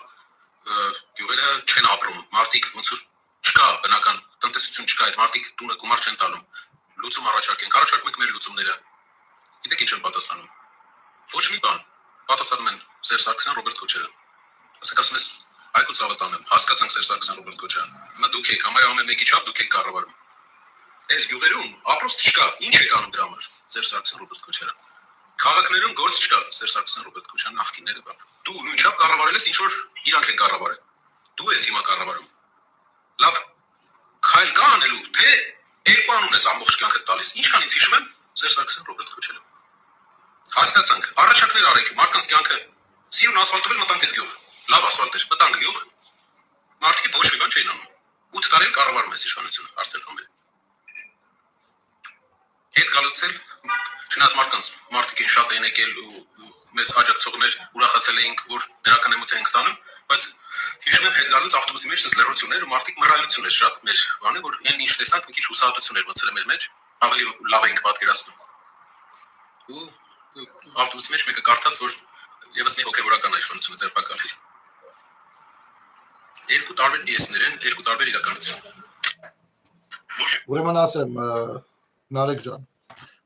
գյուղերը չեն ապրում, մարդիկ ոնց որ չկա բնական տնտեսություն չկա, այդ մարդիկ տունը գումար չեն տալում։ Լուծում առաջարկենք եք մեր լուծումները։ Գիտեք ինչ են պատասխանում։ Ոչ մի բան։ Պատասխանում են Սերժ Սարգսյան, Ռոբերտ Քոչարյան։ Ասում ես Այգու Ծավալյանն եմ, հասկացանք Սերժ Սարգսյան, Ռոբերտ Քոչարյան։ Հիմա դուք եք, համարյա ամեն մեկի չափ դուք եք կառավարում։ Այս գյուղերում ապրոստ չկա, ինչ եք անում դրա համար։ Սերժ Սարգսյան, Ռոբերտ Քոչարյան։ Քաղաքներում գործ չկա, Սերժ Սարգսյան, Ռոբերտ Քոչարյան աղջիկները բան։ Դու նույնչափ կառավարել ես ինչ որ իրանք են կառավարել։ Դու ես հիմա կառավարում։ Լավ, քայլ կա անելու, թե երկու անուն ես ամբողջ կյանքը տալիս։ Ինչքան ինձ հիշում եմ, Սերժ Սարգսյան, Ռոբերտ Քոչարյան։ Հասկացանք, առաջարկներ արեք, մարդկանց կյանքը սիրուն ասֆալտով մտանք այդ գյուղ։ Լավ ասֆալտ էր, մտանք գյուղ։ Մարդիկ ոչ մի բան չէին անում։ 8 տարի կառավարում ես իշխանությունը, արդեն համել։ Հետ գալուց էլ չնայած մարդիկ են շատ են եկել ու մեզ աջակցողներ ուրախացել էինք, որ դրական էմոցիա ենք ստանում, բայց հիշում եմ հետ գալուց ավտոբուսի մեջ լռություններ ու մարդիկ մռայլություն էր շատ մեր բանը, որ այն ինչ տեսանք մի քիչ հուսահատություն էր մտցել մեր մեջ, ավելի լավ ենք պատկերացնում։ Ու ավտոբուսի մեջ մեկը կարդաց, որ եւս մի հոգեվորական իշխանություն է ձերբակալել։ Երկու տարբեր պիեսներ են, երկու տարբեր իրականություն։ Ուրեմն ասեմ, Նարեկ ջան,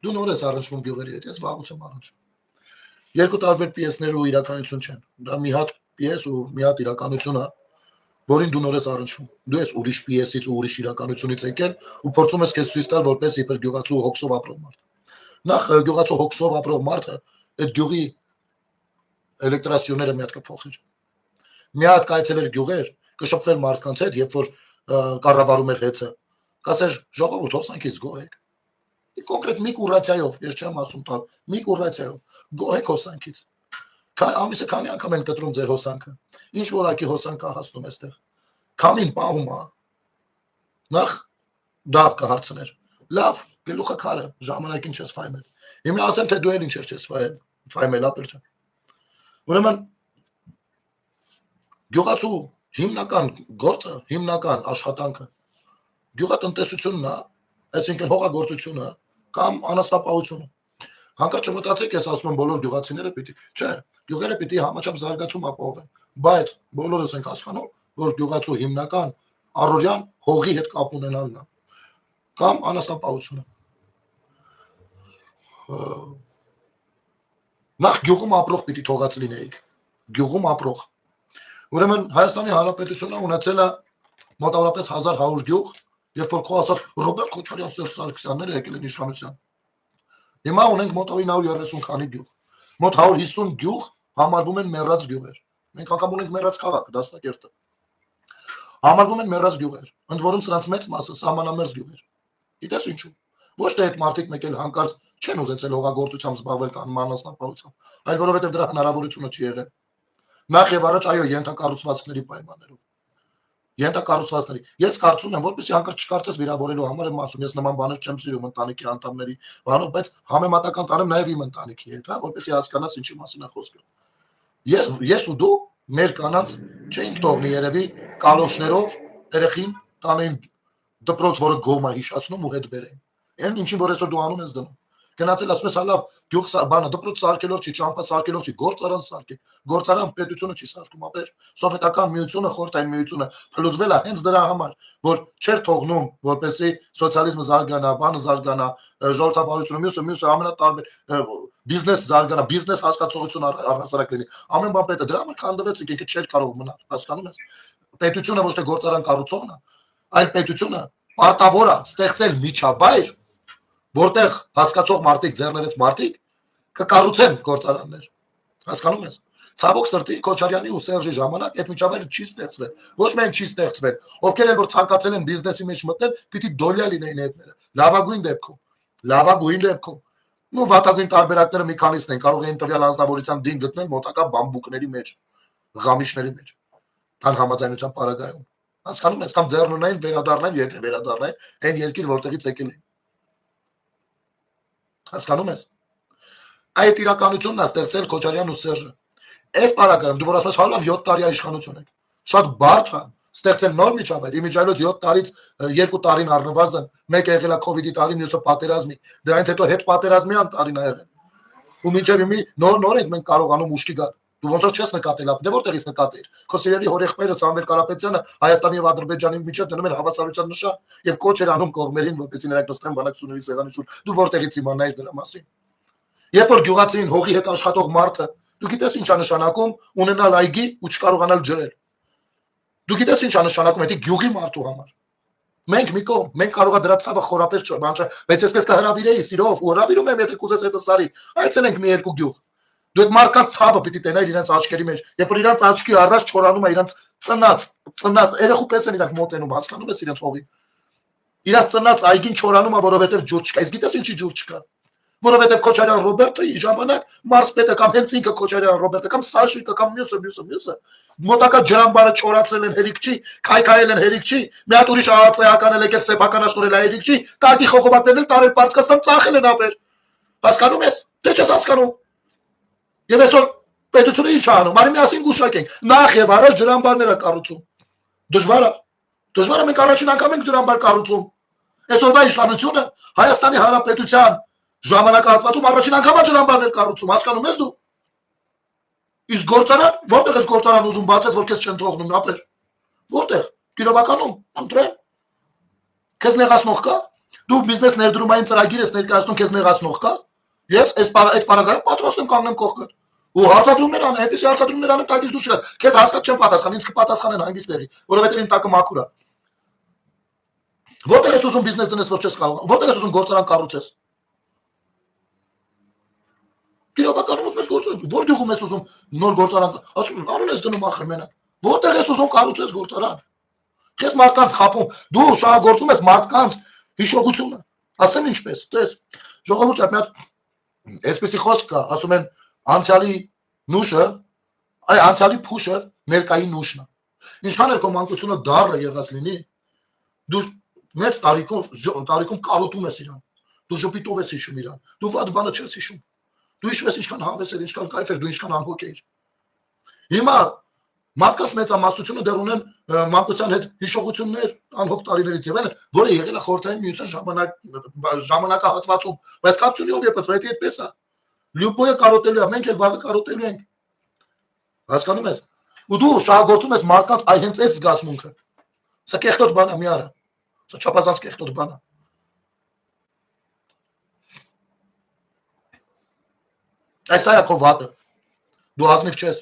դու նոր ես առնչվում գյուղերի հետ, ես վաղուց եմ առնչվում։ Երկու տարբեր պիեսներ ու իրականություն չեն։ Դա մի հատ պիես ու մի հատ իրականություն է, որին դու նոր ես առնչվում։ Դու ես ուրիշ պիեսից ու ուրիշ իրականությունից եկել ու փորձում ես քեզ ցույց տալ, որպես իբր գյուղացու հոգսով ապրող մարդ։ Նախ գյուղացու հոգսով ապրող մարդը այդ գյուղի էլեկտրասյուները մի հատ կփոխեր։ Մի հատ կայցելեր գյուղեր, կշփվեր մարդկանց հետ, երբ որ կառավարում էր հեծը։ Կասեր ժողովուրդ հոսանքից գոհ եք։ Կոնկրետ մի կուրացիայով, ես չեմ ասում տալ, մի կուրացիայով գոհ եք հոսանքից։ Ամիսը քանի անգամ են կտրում ձեր հոսանքը։ Ինչ որակի հոսանք է հասնում այստեղ։ Քամին պահում է։ Նախ դա կհարցներ։ Լավ, գլուխը քարը, ժամանակին չես ֆայմել։ Հիմա ասեմ թե դու էլ ինչեր չես ֆայմել, ապեր ջան։ Ուրեմն գյուղացու հիմնական գործը, հիմնական աշխատանքը գյուղատնտեսությունն է, այսինքն հողագործությունը կամ անասնապահությունը։ Հանկարծ չմտածեք, ես ասում եմ բոլոր գյուղացիները պիտի, չէ, գյուղերը պիտի համաչափ զարգացում ապահովեն, բայց բոլորս ենք հասկանում, որ գյուղացու հիմնական առօրյան հողի հետ կապ ունենալն է կամ անասնապահությունը։ Նախ գյուղում ապրող պիտի թողած լինեիք, գյուղում ապրող։ Ուրեմն Հայաստանի Հանրապետությունը ունեցել է մոտավորապես 1100 գյուղ, երբ որ քո ասած Ռոբերտ Քոչարյան, Սերժ Սարգսյանները եկել են իշխանության։ Հիմա ունենք մոտ 930 քանի գյուղ, մոտ 150 գյուղ համարվում են մեռած գյուղեր։ Մենք անգամ ունենք մեռած քաղաք, Դաստակերտը։ Համարվում են մեռած գյուղեր, ընդ որում սրանց մեծ մասը սահմանամերձ գյուղեր։ Գիտես ինչու։ Ոչ թե այդ մարդիկ մեկ էլ հանկարծ չեն ուզեցել հողագործությամբ զբաղվել կամ անասնապահությամբ, այլ որովհետև դրա հնարավորությունը չի եղել։ Նախ եւ առաջ այո, ենթակառուցվածքների պայմաններով։ Ենթակառուցվածքների։ Ես կարծում եմ, որպեսզի հանկարծ չկարծես վիրավորելու համար եմ ասում, ես նման բաներ չեմ սիրում ընտանիքի անդամների բանով, բայց համեմատական տարեմ նաև իմ ընտանիքի հետ, հա, որպեսզի հասկանաս ինչի մասին է խոսքը։ Ես ու դու մեր կանանց չէինք թողնի երևի կալոշներով երեխին տանեն դպրոց, որը գոմա հիշացնում ու հետ բերեն։ Այն ինչին որ այսօր դու անում ես դնում։ Գնացել ասում ես հալավ գյուղ բանը դպրոց սարքելով չի, ճամփա սարքելով չի, գործարան սարքի։ Գործարան պետությունը չի սարքում, ապեր սովետական միությունը, խորհրդային միությունը փլուզվել է հենց դրա համար, որ չէր թողնում, որպեսզի սոցիալիզմը զարգանա, բանը զարգանա, ժողովրդավարությունը մյուսը ամենատարբեր բիզնես զարգանա, բիզնես հասկացողություն առհասարակ լինի։ Ամեն բան պետը դրա համար քանդվեց, ինքը չէր կարող մնալ, հասկանում ես։ Պետությունը ոչ թե գործարան կառուցողն է, այլ պետությունը պարտավոր է ստեղծել միջավայր, որտեղ հասկացող մարդիկ, ձեռներես մարդիկ կկառուցեն գործարաններ։ Հասկանում ես։ Ցավոք սրտի Քոչարյանի ու Սերժի ժամանակ այդ միջավայրը չի ստեղծվել։ Ոչ միայն չի ստեղծվել, ովքեր են որ ցանկացել են բիզնեսի մեջ մտնել, պիտի դոլյա լինեին հետները։ Լավագույն դեպքում, լավագույն դեպքում։ Նու վատագույն տարբերակները մի քանիսն են, կարող էին տվյալ անձնավորության դին գտնել մոտակա բամբուկների մեջ, ղամիշների մեջ։ Տան համաձայնության պարագայում։ Հասկանում ես, կամ ձեռնունային վերադառնային, եթե վերադառնային, այն երկիր որտեղից եկել են։ Հասկանում ես։ Այդ իրականությունն է ստեղծել Քոչարյանն ու Սերժը։ Այս պարագայում դու որ ասում ես, հա լավ 7 տարի իշխանություն եք։ Շատ բարդ է ստեղծել նոր միջավայր, իմիջիայլոց 7 տարից 2 տարին առնվազն, մեկը եղել է COVID-ի տարին, մյուսը պատերազմի, դրանից հետո հետ պատերազմյան տարին ա եղել։ Ու մինչև հիմի նոր ենք մենք կարողանում ուշքի գալ։ Դու ոնց որ չես նկատել, դե որտեղից նկատեիր։ Քո սիրելի հորեղբայրը Սամվել Կարապետյանը Հայաստանի եւ Ադրբեջանի միջև դնում են հավասարության նշան եւ կոչ էր անում կողմերին, որպեսզի նրանք նստեն բանակցությունների սեղանի շուրջ։ Դու որտեղից իմանայիր դրա մասին։ Երբ որ գյուղացին հողի հետ աշխատող մարդը, դու գիտես ինչ է նշանակում ունենալ այգի ու չկարողանալ ջրել։ Դու գիտես ինչ է նշանակում դա գյուղի մարդու համար։ Մենք մի կողմ, մենք կարող է դրա ցավը խորապես չբանջա, բայց ես քեզ կհրավիրեի սիրով ու հրավիրում եմ, եթե կուզես հետը սարի, այցելենք մի երկու գյուղ։ Դու այդ մարդկանց ցավը պիտի տենայր իրենց աչքերի մեջ, երբ որ իրենց աչքի առաջ չորանում է իրենց ծնած երեխու պես են իրանք մոտենում, հասկանում ես իրենց հողի։ Իրենց ծնած այգին չորանում է, որովհետև ջուր չկա։ Իսկ գիտես ինչի ջուր չկա։ Որովհետև Քոչարյան Ռոբերտը ժամանակ մարզպետը կամ հենց ինքը Քոչարյան Ռոբերտը կամ Սաշիկը կամ մյուսը մոտակա ջրամբարը չորացրել են հերիք չի, քայքայել են հերիք չի, մի հատ ուրիշ ԱԱՑ-ական էլ եկել սեփականաշնորել է հերիք չի, տակի խողովակներն էլ տարել Պարսկաստան ծախել են ապեր։ Հասկանում ես, թե չես հասկանում։ Եվ այսօր պետությունը ինչ է անում, արի միասին գուշակենք, նախ եւ առաջ ջրամբարներ է կառուցում։ Դժվար է։ Դժվար է, մենք առաջին անգամ ենք ջրամբար կառուցում։ Այսօրվա իշխանությունը Հայաստանի Հանրապետության ժամանակահատվածում առաջին անգամ ջրամբարներ կառուցում, հասկանում ես դու։ Իսկ գործարան, որտեղ ես գործարան ուզում բացես, որ քեզ չեն թողնում ապրել։ Որտեղ։ Գիրովականում, խնդրեմ։ Քեզ նեղացնող կա։ Դու բիզնես ներդրումային ծրագիր ես ներկայացնում, քեզ նեղացնող կա։ Ես այդ պարագայում պատրաստ եմ կանգնեմ կողքդ։ Ու հարցադրումներ անեմ, այնպեսի հարցադրումներ անեմ, տակից դուրս չգա։ Քեզ հաստատ չեմ պատասխան, ինձ կպատասխանեն հանգիստ տեղի, որովհետև իմ տակը մաքուր է։ Որտեղ ես ուզում բիզնես դնես, որ չես կարող։ Որտեղ ես ուզում գործարան կառուցես։ Գիրովականում ուզում ես գործարան, որ գյուղում ես ուզում նոր գործարան, ասում եմ, արուն ես դնում ախր մենակ։ Որտեղ ես ուզում կառուցես գործարան։ Քեզ մարդկանց խափում, դու շահագործում ես մարդկանց հիշողությունը։ Ասեմ ինչպես, տես։ Ժողովուրդ մի հատ այսպեսի խոսք կա, ասում են անցյալի նուշը, անցյալի փուշը ներկայի նուշն է։ Ինչքան էլ քո մանկությունը դառը եղած լինի, դու մեծ տարիքում կարոտում ես իրան։ Դու ժպիտով ես հիշում իրան։ Դու վատ բանը չես հիշում։ Դու հիշում ես ինչքան հավես էր, ինչքան կայֆ էր, դու ինչքան անհոգ էիր։ Հիմա մարդկանց մեծամասնությունը դեռ ունեն մանկության հետ հիշողություններ անհոգ տարիներից եւ այլն, որը եղել է խորհրդային միության ժամանակահատվածում, բայց կապ չունի ով երբեք, դա այդպես է։ Լյուպոյը կարոտելու է, մենք էլ վաղը կարոտելու ենք։ Հասկանում ես։ Ու դու շահագործում ես մարդկանց այ հենց այս զգացմունքը։ Սա կեղտոտ բան է մի արա։ Սա չափազանց կեղտոտ բան է։ Այս այա քո վատը։ Դու ազնիվ չես։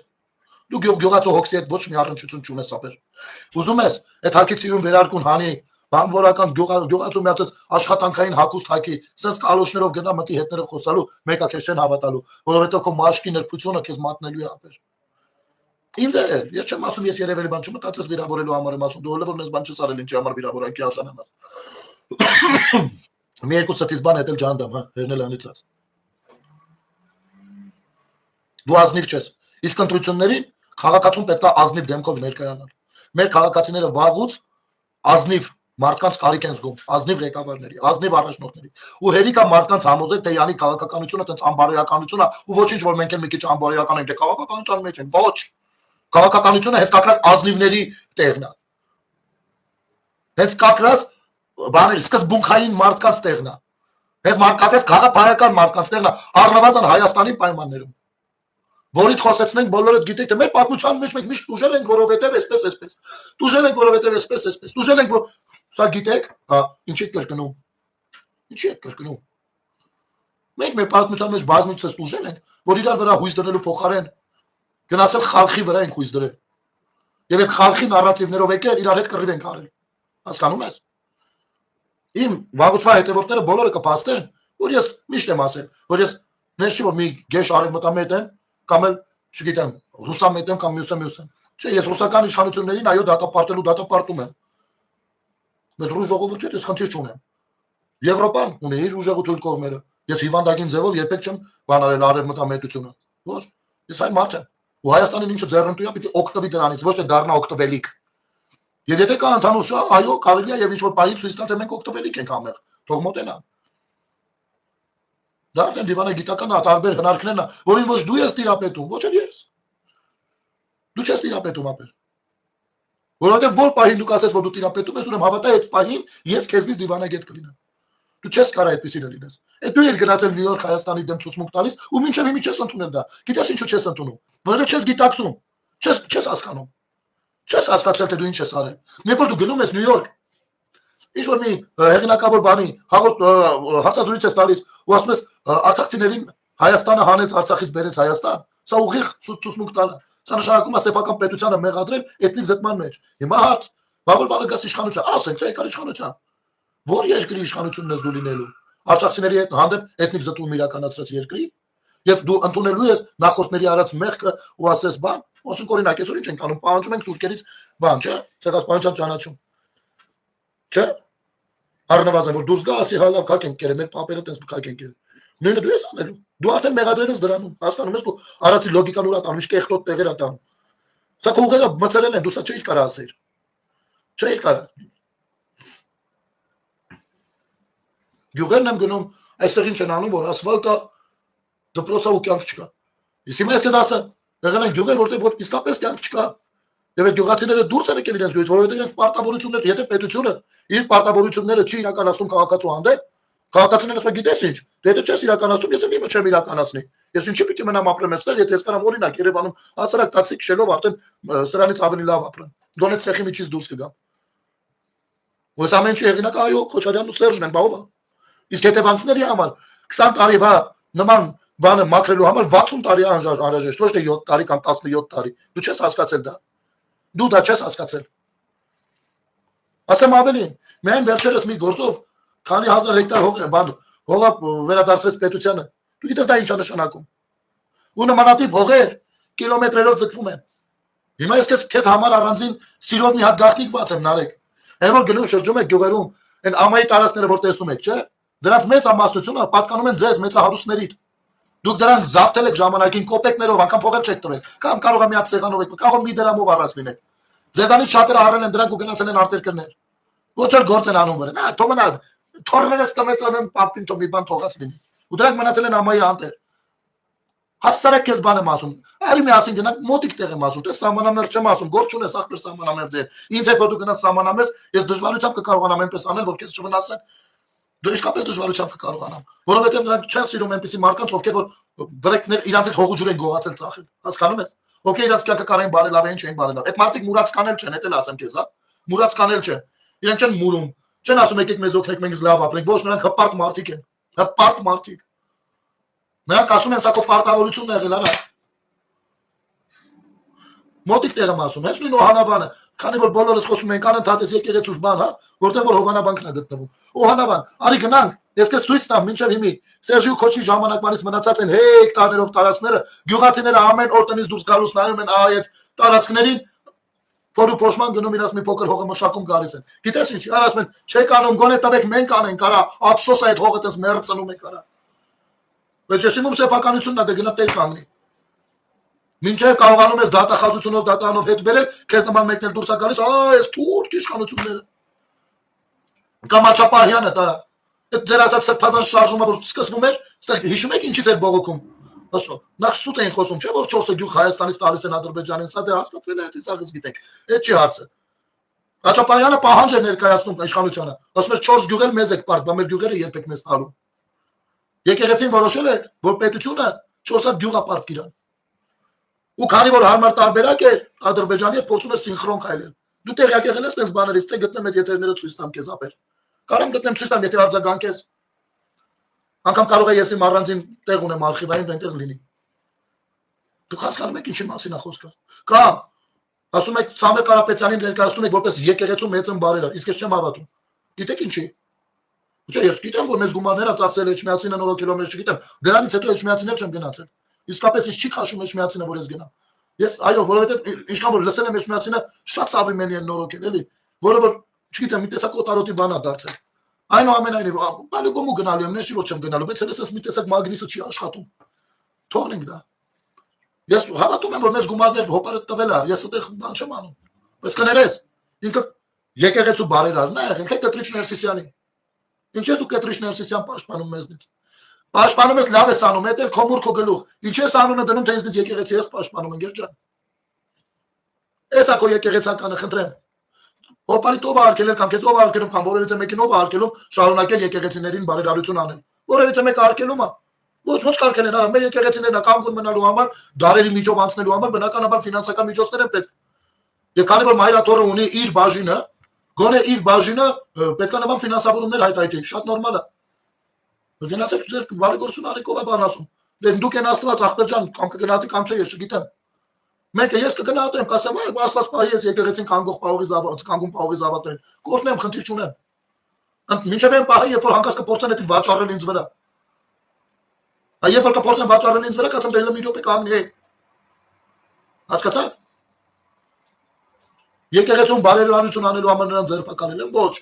Դու գյուղացու հոգսի հետ ոչ մի առնչություն չունես ապեր։ Ուզում ես այդ հակից իրուն վերարկուն հանի, բանվորական գյուղացու միացած աշխատանքային հակուստ հակի, սենց կալոշներով գնա մտի հետները խոսալու, մեկը քեզ չեն հավատալու, որովհետև քո մաշկի նրբությունը քեզ մատնելու է ապեր։ Ինձ է, ես չեմ ասում ես երևելի բան չմտածես վիրավորելու համար եմ ասում, դու հոլը որ ես բան չես արել ինչի համար վիրավորանքի արժանանաս։ Մի երկու ստից բան հետել ջանդամ, հա, հերնել անիծած։ Դու ազնիվ չես։ Իսկ ընտրություններին քաղաքացուն պետք է ազնիվ դեմքով ներկայանալ։ Մեր քաղաքացիները վաղուց ազնիվ մարդկանց կարիք են զգում, ազնիվ ղեկավարների, ազնիվ առաջնորդների։ Ու հերիք է մարդկանց համոզել, թե յանի քաղաքականությունը տենց անբարոյականություն է, ու ոչինչ որ մենք էլ մի քիչ անբարոյական ենք, դե քաղաքականության մեջ ենք, ոչ։ Քաղաքականությունը հենց կակրած ազնիվների տեղն է։ Հենց կակրած բաներ, սկզբունքային մարդկանց տեղն է։ Հենց կակրած քաղաքական մարդկանց տեղն է, առնվազն Հայաստանի պայմաններում։ Որից խոսեցնենք բոլորդ գիտեք, թե մեր պատմության մեջ մենք միշտ ուժել ենք, որովհետև այսպես։ Ուժել ենք, որովհետև այսպես։ Ուժել ենք, որ սա գիտեք, հա, ինչի եք կրկնում։ Ինչի եք կրկնում։ Մենք մեր պատմության մեջ բազմիցս ուժել ենք, որ իրար վրա հույս դնելու փոխարեն գնացել խալխի վրա ենք հույս դրել։ Եվ այդ խալխի նարատիվներով եկել իրար հետ կռիվ ենք արել։ Հասկանում ես։ Իմ վաղուց հետևորդները բոլորը կփաստեն, որ ես միշտ եմ ասել, որ ես նես չի որ մի գեշ արևմտամետ եմ, կամ էլ, չգիտեմ, ռուսամետ եմ կամ մյուս եմ։ Չէ, ես ռուսական իշխանություններին այո դատապարտում եմ։ Բայց ռուս ժողովուրդի հետ ես խնդիր չունեմ։ Եվրոպան ունի իր ուժեղություն կողմերը։ Ես հիվանդագին ձևով երբեք չեմ բանարել արևմտամետությունը։ Ոչ, ես այ մարդ եմ։ Ու Հայաստանին ինչը ձեռնտու է, պիտի օգտվի դրանից, ոչ թե դառնա օգտվելիք։ Եվ եթե կա ընդհանուր շահ, այո, կարելի է եւ ինչ որ բանի ցույց տալ, թե մենք օգտվելիք ենք համեղ։ Թող մոտենան։ Դա արդեն դիվանագիտական տարբեր հնարքներն է, որին ոչ դու ես տիրապետում, ոչ էլ ես։ Դու չես տիրապետում ապեր։ Որովհետև որ պահին դու կասես, որ դու տիրապետում ես, ուրեմն հավատա այդ պահին ես քեզնից դիվանագետ կլինեմ։ Դու չես կարող այդպեսին լինես։ Այդ դու եր գնացել Նյու Յորք Հայաստանի դեմ ցուցմունք տալիս ու մինչև հիմա չես ընդունել դա։ Գիտես ինչու չես ընդունում։ Որովհետև չես գիտակցում։ Չես հասկանում։ Չես հասկացել թե դու ինչ ես արել։ Երբ որ դու գնում ես Նյու Յորք, ինչ որ մի հեղինակավոր բանի հարցազրույց ես տալիս ու ասում ես արցախցիներին Հայաստանը հանեց Արցախից բերեց Հայաստան, սա ուղիղ ցուցմունք տալը։ Սա նշանակում է սեփական պետությանը մեղադրել էթնիկ զտման մեջ։ Հիմա հարց, բավարար վաղը գաս իշխանության, ասենք թե եկար իշխանության։ Որ երկրի իշխանությունն ես դու լինելու։ Արցախցիների հետ հանդեպ էթնիկ զտում իրականացրած երկրի, եւ դու ընդունելու ես նախորդների արած մեղքը ու ասես բան, ասենք օրինակ այսօր ինչ ենք անում, պահանջում ենք թուրքերից բան, չէ՞, ցեղասպանության ճանաչում։ Չէ՞։ Առնվազն որ դուրս գա, ասի հա լավ կակ ենք կերել, մեր պապերը տես կակ են կերել։ Նույնը դու ես անելու։ Դու արդեն մեղադրել ես դրանում, հասկանում ես, դու արածի լոգիկան ուրա տանում, ինչ կեղտոտ տեղեր ա տանում։ Սա քո ուղեղը մցրել են, դու սա չէիր կարող ասել։ Չէիր կարող։ Գյուղերն եմ գնում, այստեղ ինչ են անում, որ ասֆալտը դպրոցա ու կյանք չկա։ Իսկ հիմա ես քեզ ասեմ, եղել են գյուղեր, որտեղ որ իսկապես կյանք չկա։ Եվ այդ գյուղացիները դուրս են եկել իրենց գյուղից, որովհետև իրենք պարտավորություններ, եթե պետությունը իր պարտավորությունները չի իրականացնում քաղաքացու հանդեպ, քաղաքացիները ասում են գիտես ինչ, դե եթե չես իրականացնում, ես իմը չեմ իրականացնի։ Ես ինչի պիտի մնամ ապրեմ այստեղ, եթե ես կարամ օրինակ Երևանում հասարակ տաքսի քշելով արդեն սրանից ավելի լավ ապրեմ։ Դոնե ցեխի միջից դուրս կգամ։ Ո՞ս ամեն ինչի հեղինակը այո, Քոչարյանն ու Սերժն են, բա ո՞վ է։ Իսկ հետևանքների համար 20 տարի վա նման բանը մաքրելու համար 60 տարի անհրաժեշտ, ոչ թե 7 տարի կամ 17 տարի։ Դու չես հասկացել դա։ Դու դա չես հասկացել։ Ասեմ ավելին, միայն վերջերս մի գործով քանի հազար հեկտար հողը վերադարձվեց պետությանը։ Դու գիտես դա ինչ է նշանակում։ Ու նմանատիպ հողեր կիլոմետրերով ձգվում են։ Հիմա ես քեզ համար առանձին սիրով մի հատ գաղտնիք բացեմ նարեկ։ Այն որ գնում շրջում եք գյուղերում, այն ամայի տարածքները որ տեսնում եք, չէ՞։ Դրանց մեծ ամասնությունը պատկանում են ձեզ մեծահարուստներից։ Դուք դրանք զավթել եք ժամանակին կոպեկներով, անգամ փողեր չեք տվել, կամ կարող է մի հատ սեղանով եք, կարող մի դրամով առած լինեք։ Ձեզանից շատերը առել են դրանք ու գնացել են արտերկրներ։ Ոչ էլ գործ են անում վրան։ Թող մնա թորներս կմեցանեն պապին թող մի բան թողած լինի։ Ու դրանք մնացել են ամայի անտեր։ Հասարակ քեզ բան եմ ասում։ Արի մի ասին գնանք մոտիկ տեղ եմ ասում, թե սահմանամերձ չեմ ասում, գործ չունես ախպեր սահմանամերձ է։ Ինձ հետ որ դու գնաս սահմանամերձ, ես դժվարությամբ կկարողանամ այնպես անել, որ քեզ չվնասեն։ Դու իսկապես դժվարությամբ կկարողանամ, որովհետև նրանք չեն սիրում այնպիսի մարդկանց, ովքեր որ բրեկներ իրանցից հողուջուր են գողացել ծախել, հասկանում ես։ Ովքեր իրանց կյանքը կարային բարելավել, չէին բարելավ։ Այդ մարդիկ մուրաց կանել չեն, դա էլ ասեմ քեզ, հա։ Մուրաց կանել չեն։ Իրանք չեն մուրում, չեն ասում եկեք մեզ օգնեք, մենք լավ ապրենք, ոչ, նրանք հպարտ մարդիկ են, հպարտ մարդիկ։ Նրանք ասում են, սա քո պարտավորությունն է եղել, արա։ Մոտիկ տեղը ասում, հենց նույն Օհանավանը, քանի որ բոլորս խոսում ենք անընդհատ եկեղեցուց բան, հա, որտեղ որ Հովանավանքն է գտնվում։ Օհանավան, արի գնանք, ես քեզ ցույց տամ, մինչև հիմի Սերժի Քոչի ժամանակվանից մնացած են հեկտարներով տարածքները, գյուղացիները ամեն օր տնից դուրս գալուց նայում են այդ տարածքներին, որու փոշման գնում իրաց մի փոքր հողը մշակում գալիս են։ Գիտես ինչի, ասում են, չեք անում, գոնե տվեք մենք անենք, արա, ափսոս է այդ հողը տես մեռցնում եք, արա։ Բայց ես իմում սեփականությունն է, դե գնա տեր կանգնի։ Մինչև կարողանում ես դատախազությունով դատանով հետ բերել, քեզ նման մեկն էլ դուրս է գալիս, այս թուրք իշխանությունները։ Կամ Աչապահյանը տարա։ Այդ ձեր ասած սրբազան շարժումը որ սկսվում էր, այստեղ հիշում եք ինչից էր բողոքում։ Ասո, նախ սուտ էին խոսում, չէ՞ որ 4 գյուղ Հայաստանից տալիս են Ադրբեջանին, սա դե հաստատվել է, այդից գիտեք։ Այդ չի հարցը։ Աչապահյանը պահանջ էր ներկայացնում իշխանությանը։ Ասում էր 4 գյուղ էլ մեզ եք πάρք, բա մեր գյուղերը երբեք մեզ տալու։ Եկեղեցին որոշել է, որ պետությունը 4 գյուղ է πάρք իրան։ Ու քանի որ հարմար տարբերակ է Ադրբեջանի հետ փորձում է սինխրոն քայլել։ Դու տեղյակ եղել ես այս բաներից, թե գտնեմ այդ եթերները ցույց տամ քեզ ապեր։ Կարամ գտնեմ ցույց տամ, եթե արձագանքես։ Անկամ կարող է ես իմ առանձին տեղ ունեմ արխիվային, դա այնտեղ լինի։ Դուք հասկանում եք ինչի մասին է խոսքը։ Կամ ասում եք Սամվել Կարապետյանին ներկայացնում եք որպես եկեղեցու մեծն բարերար, իսկ ես չեմ հավատում։ Գիտեք ինչի։ Չէ, ես գիտեմ, որ մեզ գումարները ծախսել Էջմիածինը նորոգելով մեզ չգիտեմ։ Դրանից հետո Էջմիածիներ չեմ գնացել։ Իսկապես ինչ չի քաշում Էջմիածինը, որ ես գնամ։ Ես այո, որովհետև ինչքան որ լսել եմ Էջմիածինը շատ սավիմելի են նորոգել, էլի, որը որ չգիտեմ, մի տեսակ օտարոտի բան է դարձել։ Այնուամենայնիվ, բալուգոմու գնալու եմ, նշի որ չեմ գնալու, բայց հենց մի տեսակ մագնիսը չի աշխատում։ Թողնենք դա։ Ես հավատում եմ, որ մեզ գումարներ հոպարը տվել է, ես այդտեղ բան չեմ անում։ Բայց կներես, ինքը եկեղեցու բարերարն է, ինքը Կտրիչ Ներսիսյանի։ Ինչ ես դու Կտրիչ Ներսիսյան պաշտպանում մեզնից։ Պաշտպանում ես լավ ես անում, դա էլ քո մուրքո գլուխ։ Ինչ ես անունը դնում, թե ինձնից եկեղեցի ես պաշտպանում, ընկեր ջան։ Էսա քո եկեղեցականը, խնդրեմ։ Հոպարի ով արկել կամ քեզ ով արկելում կամ որևիցե մեկին ով արկելում շարունակել եկեղեցիներին բարերարություն անել։ Որևիցե մեկ արկելում է։ Ոչ կարկել են արա, մեր եկեղեցիներն կանգուն մնալու համար, դարերի միջով անցնելու համար բնականաբար ֆինանսական միջոցներ են պետք։ Եվ քանի որ Մայրաթորը ունի իր բաժինը, գոնե իր բաժինը պետք է նման ֆինանսավորումներ հայտայթի, շատ նորմալ է։ Գնացեք ձեր բարեգործություն արեք, ով է բան ասում։ Դե դուք են Աստված ախպեր ջան, կամ կգնահատի կամ չէ, ես չգիտեմ։ Մեկը ես կգնահատեմ, կասեմ, այ Աստված պահի ես եկեղեցին կանգող պահողի զավակ, կանգուն պահողի զավակներին։ Կօրհնեմ, խնդիր չունեմ։ Մինչև այն պահի, երբ որ հանկարծ կփորձեն դա վաճառել ինձ վրա։ Այ երբ որ կփորձեն վաճառել ինձ վրա, կասեմ դե մի րոպե կանգնի։ Հասկացա՞ք։ Եկեղեցուն բարերարություն անելու համար նրան ձերբակալել են, ոչ։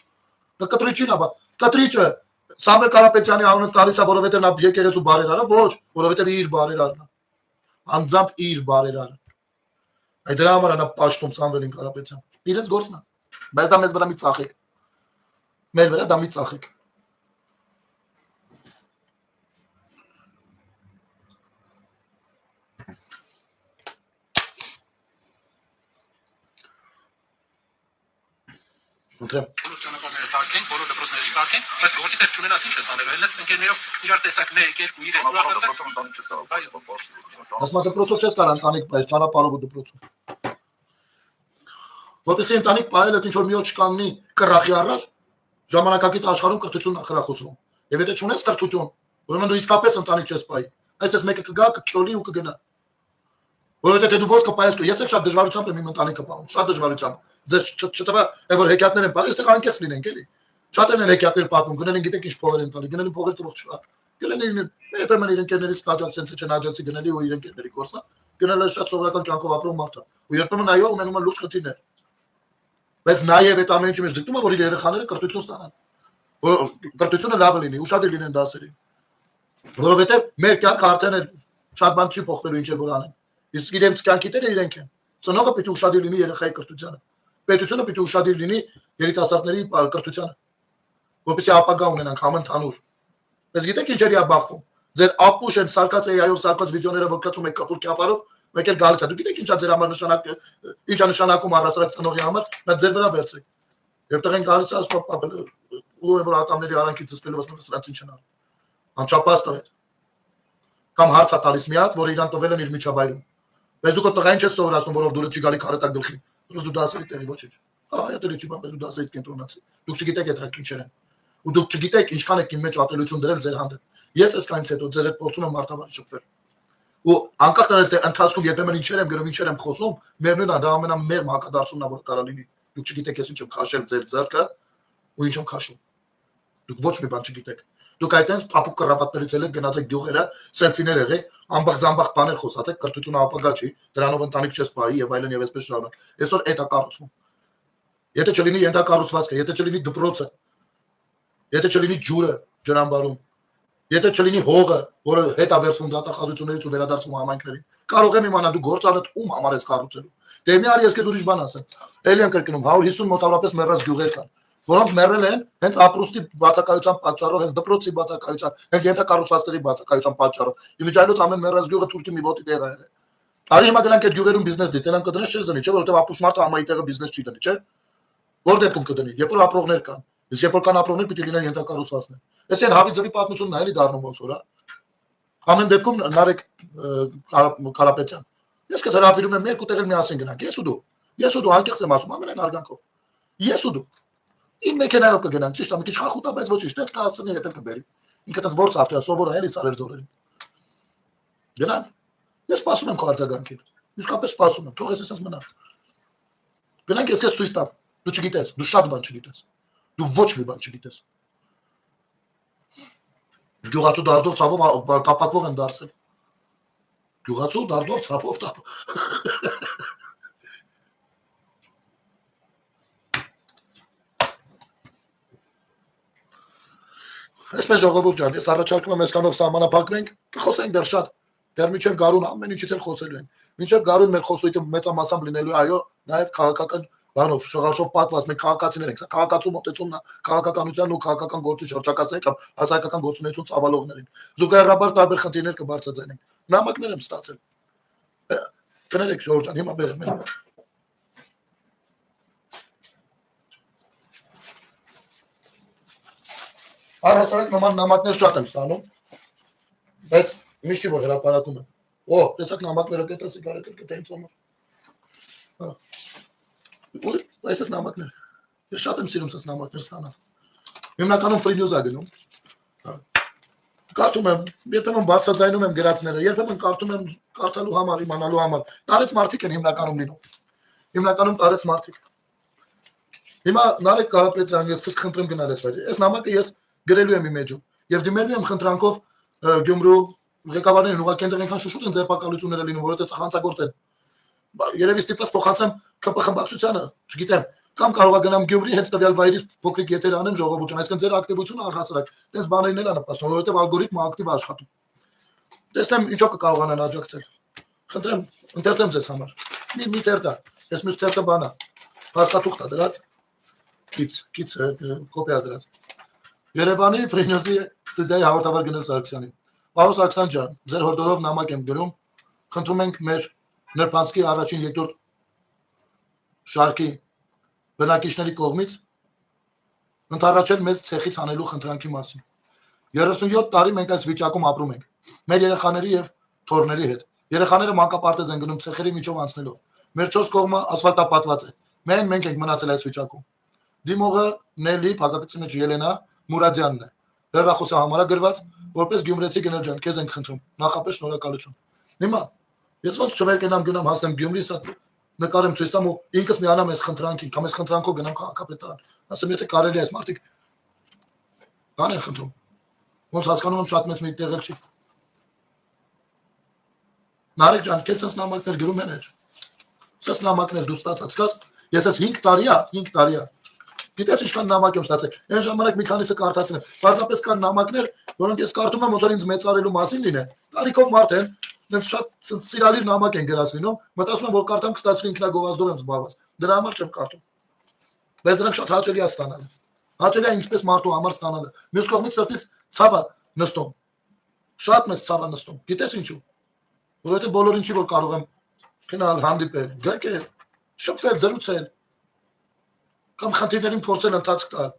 Դա Կտրիչին է, Կտրիչը Սամվել Կարապետյանի անունը տալիս է, որովհետև նա եկեղեցու բարերարը, ոչ, որովհետև իր բարերարն է։ Անձամբ իր բարերարը։ Այդ դրա համար նա պաշտում Սամվելին Կարապետյան։ Իրենց գործն է։ Բայց դա մեզ վրա մի ծախեք։ Մեր վրա դա մի ծախեք։ Ընտրեմ։ Ճանապարհները սարքեն, բոլոր դպրոցները սարքեն, բայց գործի տեղ չունենաս ինչ ես անել, այլես ընկերներով իրար տեսակ 1, 2, 3 Ասма դպրոցով չես կարող ընտանիք, բայց ճանապարհով ու դպրոցով։ Որտեսի ընտանիք պահել այդ ինչ որ մի օր չկանգնի կռախի առաջ, ժամանակակից աշխարհում կրթությունն է խրախուսվում։ Եվ եթե չունես կրթություն, ուրեմն դու իսկապես ընտանիք չես պահի։ Այսպես մեկը կգա, կքյոլի ու կգնա։ Որովհետև դու ո՞նց կպահես դու, ես էլ շատ դժվարությամբ եմ իմ ընտանիքը պահում, շատ դժվարությամբ։ Ձեր չտվա, այ որ հեքիաթներ են պահել, այստեղ անկեղծ լինենք էլի։ Շատերն են հեքիաթներ պատմում, գնել են գիտեք ինչ փողեր են տալի, գնել են փողեր տվող չկա։ Գնել են երբեմն իր ընկերներից կաջակցեն, թե չնաջակցի գնելի ու իր ընկերների կորսա, գնել է շատ սովորական կյանքով ապրում մարդը։ Ու երբեմն այո ունենում են լուրջ խնդիրներ։ Բայց նաև այդ ամեն ինչի մեջ ձգտում է, որ իր երեխաները կրթություն ստանան։ Որ կրթությունը լավը լինի, ուշադիր լինեն դասերին։ Որովհետև մեր կյանքը արդեն շատ բան չի փոխվելու ինչ որ անեն։ Իսկ իրենց կյանքի տերը իրենք են։ Ծնողը պիտի ուշադիր լինի երեխայի կրթությանը։ Պետությունը պիտի ուշադիր լինի երիտասարդների կրթությանը, որպեսզի ապագա ունենանք համընդհանուր։ Բայց գիտեք ինչերի է բախվում։ Ձեր ապուշ են սարկած AI-ով սարկած վիդեոները որքացում եք կխուր կյապարով, մեկ էլ գալիս է։ Դուք գիտեք ինչա ձեր համար ինչա նշանակում առասարակ ծնողի համար, բայց ձեր վրա վերցրեք։ Երբ տեղ են գալիս է ասում ու որ ատամների արանքից զսպելով ասում սրանց ինչ են արել անչափահաս տղեր կամ հարց է տալիս մի հատ որ իրան տվել են իր միջավայրում բայց դուք տղային չես սովորացնում որով դուրը չի գալի քարետակ գլխին դուք դասերի տերի ոչինչ այո դե չի բայց դու դասերից կենտրոնացի դուք չգիտեք այդ ինչ են ու դուք չգիտեք ինչքան եք իմ մեջ ատելություն դրել ձեր հանդեպ ես այս կանից հետո ձեր հետ փորձում եմ մարտավար շփվել ու անկախ նրանից թե ընթացքում երբեմն ինչեր եմ գրում ինչեր եմ խոսում մեր նույնը դա ամենամեր մակադարձումն է որ կարա լինի դուք չգիտեք ես ինչ եմ քաշել ձեր ձեռքը ու ինչ եմ քաշում դուք ոչ մի բան չգիտեք դուք այդտենց փափուկ կռավատներից եք գնացեք գյուղերը սելֆիներ եղեք ամբախ-զամբախ բաներ խոսացեք կրթությունը ապագա չի դրանով ընտանիք չես պահի եւ այլն եւ այսպես շարունակ այսօր այդ է կառուցվում եթե չլինի ենթակառուցվածքը եթե չլինի դպրոցը եթե չլինի ջուրը ջրամբարում եթե չլինի հողը որը հետ է վերցվում դատախազություններից ու վերադարձվում համայնքներին կարող եմ իմանալ դու գործարդ ում համար ես կառուցելու դե մի արի ես քեզ ուրիշ բան ասեմ էլի եմ կրկնում 150 մոտավորապես մեռած գյուղեր կան որոնք մեռել են հենց ապրուստի բացակայության պատճառով հենց դպրոցի բացակայության հենց ենթակառուցվածքների բացակայության պատճառով իմիջայլոց ամեն մեռած գյուղը թուրքի մի ոտի տեղ է եղել արի հիմա գնանք այդ գյուղերում բիզնես դիտենք կդնես չես դնի չէ որովհետեւ ապուշմարտը համայի տեղը բիզնես չի դնի չէ որ դեպքում կդնի երբ որ ապրողներ կան իսկ երբ որ կան ապրողներ պիտի լինեն ենթակառուցվածքներ այս են հավի ձվի պատմությունն է էլի դառնում ոնց որ ամեն դեպքում Նարեկ Կարապետյան ես քեզ հրավիրում եմ երկու տեղ միասին գնանք ես ու դու անկեղծ եմ ասում ամենայն արգանքով ես ու դու իմ մեքենայով կգնանք ճիշտ է մի քիչ խախուտ է բայց ոչինչ դեռ կհասցնի հետո կբերի ինքը դες որց ավտո սովորը էլի սարեր ձորերին գնան ես սպասում եմ քո արձագանքին իսկապես սպասում եմ թող ես ասես մնա գնանք ես քեզ ցույց տամ դու չգիտես դու շատ բան չգիտես դու ոչ մի բան չգիտես գյուղացու դարդով ցավով տապակվող են դարձել գյուղացու դարդով ցավով տապ Այսպես ժողովուրդ ջան, ես առաջարկում եմ այսքանով սահմանափակվենք, կխոսենք դեռ շատ, դեռ մինչև գարուն ամեն ինչից էլ խոսելու են։ Մինչև գարուն մեր խոսույթը մեծամասամբ լինելու է, այո, նաև քաղաքական բանով, շղարշով պատված, մենք քաղաքացիներ ենք, սա քաղաքացու մոտեցումն է, քաղաքականության ու քաղաքական գործի շրջակացների կամ հասարակական գործունեություն ծավալողներին։ Զուգահեռաբար տարբեր խնդիրներ կբարձրացնենք։ Նամակներ եմ ստացել։ Կներեք ժողովուրդ ջան, հիմա բերեմ։ Առհասարակ նման նամակներ շատ եմ ստանում, բայց միշտ չի որ հրապարակում եմ։ Օ, տեսակ նամակները կտա սիգարետը կտա ինձ համար։ Ու այսպես նամակներ։ Ես շատ եմ սիրում սս նամակներ ստանալ։ Հիմնականում free news-ա գնում։ Կարդում եմ, երբեմն բարձրաձայնում եմ գրածները, երբեմն կարդում եմ կարդալու համար, իմանալու համար։ Տարեց մարդիկ են հիմնականում լինում։ Հիմնականում տարեց մարդիկ։ Հիմա Նարեկ Կարապետյան, ես քեզ խնդրեմ գնալ այս վայրի։ Այս նամակը ես գրելու եմ իմեջում եւ դիմելու եմ խնդրանքով Գյումրու ղեկավարներին ուղղակի այնտեղ այնքան շուշուտ են ձերբակալությունները լինում որովհետեւ սա հանցագործ են երևի ստիպված փոխանցեմ ԿՊ խմբակցությանը չգիտեմ կամ կարող է գնամ Գյումրի հենց տվյալ վայրից փոքրիկ եթեր անեմ ժողովուրդ ջան այսինքն ձեր ակտիվությունը առհասարակ այդպես բաներն էլ անպաստում որովհետեւ ալգորիթմը ակտիվ է աշխատում տեսնեմ ինչով կկարողանան աջակցել խնդրեմ ընթերցեմ ձեզ համար մի թերթ է այս մյուս թերթը բան է հաստատուղթ է դրած քիչ կոպիա դրած Երևանի Ֆրինյոզի ստուդիայի հաղորդավար Գնել Սարգսյանին։ Պարոն Սարգսյան ջան, ձեր հորդորով նամակ եմ գրում։ Խնդրում ենք մեր նրբանցքի առաջին երկրորդ շարքի բնակիչների կողմից ընդառաջել մեզ ցեխից անելու խնդրանքի մասին։ 37 տարի մենք այս վիճակում ապրում ենք։ Մեր երեխաների եւ թորների հետ։ Երեխաները մանկապարտեզ են գնում ցեխերի միջով անցնելով։ Մեր 4 կողմը ասֆալտապատված է։ Մենք ենք մնացել այս վիճակում։ Դիմողը Նելի, փակակցի մեջ Ելենա Մուրադյանն է։ Հերրախոսը համարագրված, որպես Գյումրեցի Գնել ջան, քեզ ենք խնդրում։ Նախապես շնորհակալություն։ Հիմա ես ոնց չվերկենամ գնամ հասնեմ Գյումրի, սա նկարեմ ցույց տամ ու ինքս միանամ այս խնդրանքին, կամ այս խնդրանքով գնամ քաղաքապետարան։ Ասեմ, եթե կարելի է այս մարդիկ բան են խնդրում։ Ոնց հասկանում եմ շատ մեծ մի տեղ չի։ Նարեկ ջան, քեզ sense նամակներ գրում են էջ։ Sense նամակներ դու ստացած, ես ես 5 տարի է։ Գիտես ինչքան նամակ եմ ստացել։ Այն ժամանակ մի քանիսը կարդացել եմ։ Պարզապես կան նամակներ, որոնք ես կարդում եմ, ոնց որ ինձ մեծարելու մասին լինեն։ Տարիքով մարդ եմ, դեռ շատ սիրալիր նամակ են գրած լինում։ Մտածում եմ, որ կարդամ կստացվի ինքնագովազդով եմ զբաղված։ Դրա համար չեմ կարդում։ Բայց դրանք շատ հաճելի է ստանալը։ Հաճելի է ինչպես մարդու համար ստանալը։ Մյուս կողմից սրտից ցավը նստում։ Շատ մեծ ցավը նստում։ Գիտես ինչու։ Որովհետև բոլոր ինչի որ կարող եմ գնալ հանդիպել, գրկել, շփվել, զրուցել կամ խնդիրներին փորձել ընթացք տալ։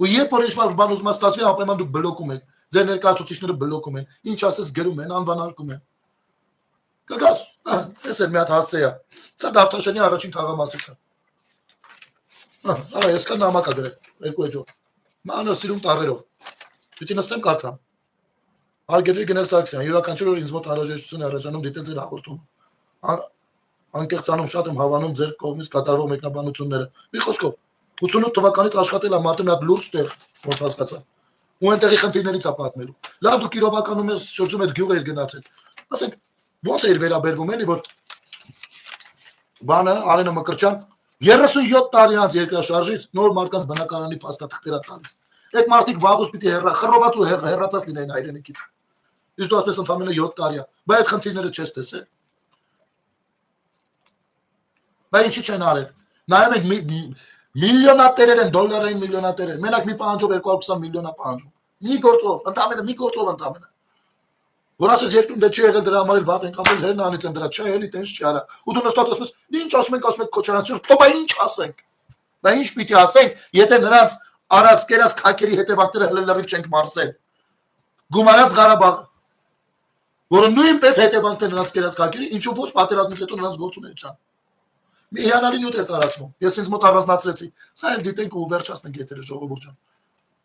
Ու երբ որ ինչ-որ բան ուզում ես ստացվի, ապայման դուք բլոկում եք, ձեր ներկայացուցիչները բլոկում են, ինչ ասես գրում են, անվանարկում են։ Կգաս, այս էլ մի հատ հասցե է։ Սա Դավթաշենի առաջին թաղամասից է։ Արա, ես կա նամակ ա գրել, 2 էջով։ Մանր սիրում տառերով։ Պիտի նստեմ կարդամ։ Արգելրի գնել Սարգսյան, յուրաքանչյուր օր ինձ մոտ անհրաժեշտություն է առաջանում դիտել ձեր հաղորդում։ Անկեղծանում շատ եմ հավանում ձեր կողմից կատարվող մեկնաբանությունները։ Մի խոսքով 88 թվականից աշխատել եմ մարդը մի հատ լուրջ տեղ, ոնց հասկացա։ Ու այնտեղի խնդիրներից է պատմելու։ Լավ դուք իրովականում եք շրջում եք գյուղ եք գնացել։ Ասենք ոնց է վերաբերվում էլի որ բանը Արենը Մկրտչյան 37 տարի անց երկրաշարժից նոր մարդկանց բնակարանի փաստաթղթեր տալիս։ Այդ մարդիկ վաղուց պիտի խռոված ու հեռացած լինեն հայրենիքից։ Իսկ դու ասես ընդամենը 7 տարի է։ Բայց այդ խնդիրները չես տեսել։ Բայց ինչի չեն արել։ Նայում եք միլիոնատերեր են, դոլարային միլիոնատերեր։ Մենակ մի պահանջով 220 միլիոն է պահանջում։ Մի գործով, ընդամենը։ Որ ասես երկրում դե չի եղել դրա համար էլ վատ ենք ապրել, հերն անից են դրա, չէ, էլի տենց չի արա։ Ու դու նստած ասես, ինչ ասում եք Քոչարյանցին, բա ինչ ասենք։ Բա ինչ պիտի ասենք, եթե նրանց արած կերած քակերի հետևանքները հլլրիվ չենք մարսել։ Գումարած Ղարաբաղ, որը նույնպես հետևանքներ նրանց կերած քակերի, ինչու ոչ պատերազմից հետո նրանց գործունեության։ Մի հիանալի նյութ էր տարածվում։ Ես ինձ մոտ առանձնացրեցի։ Սա էլ դիտենք ու վերջացնենք եթերը ժողովուրդ ջան։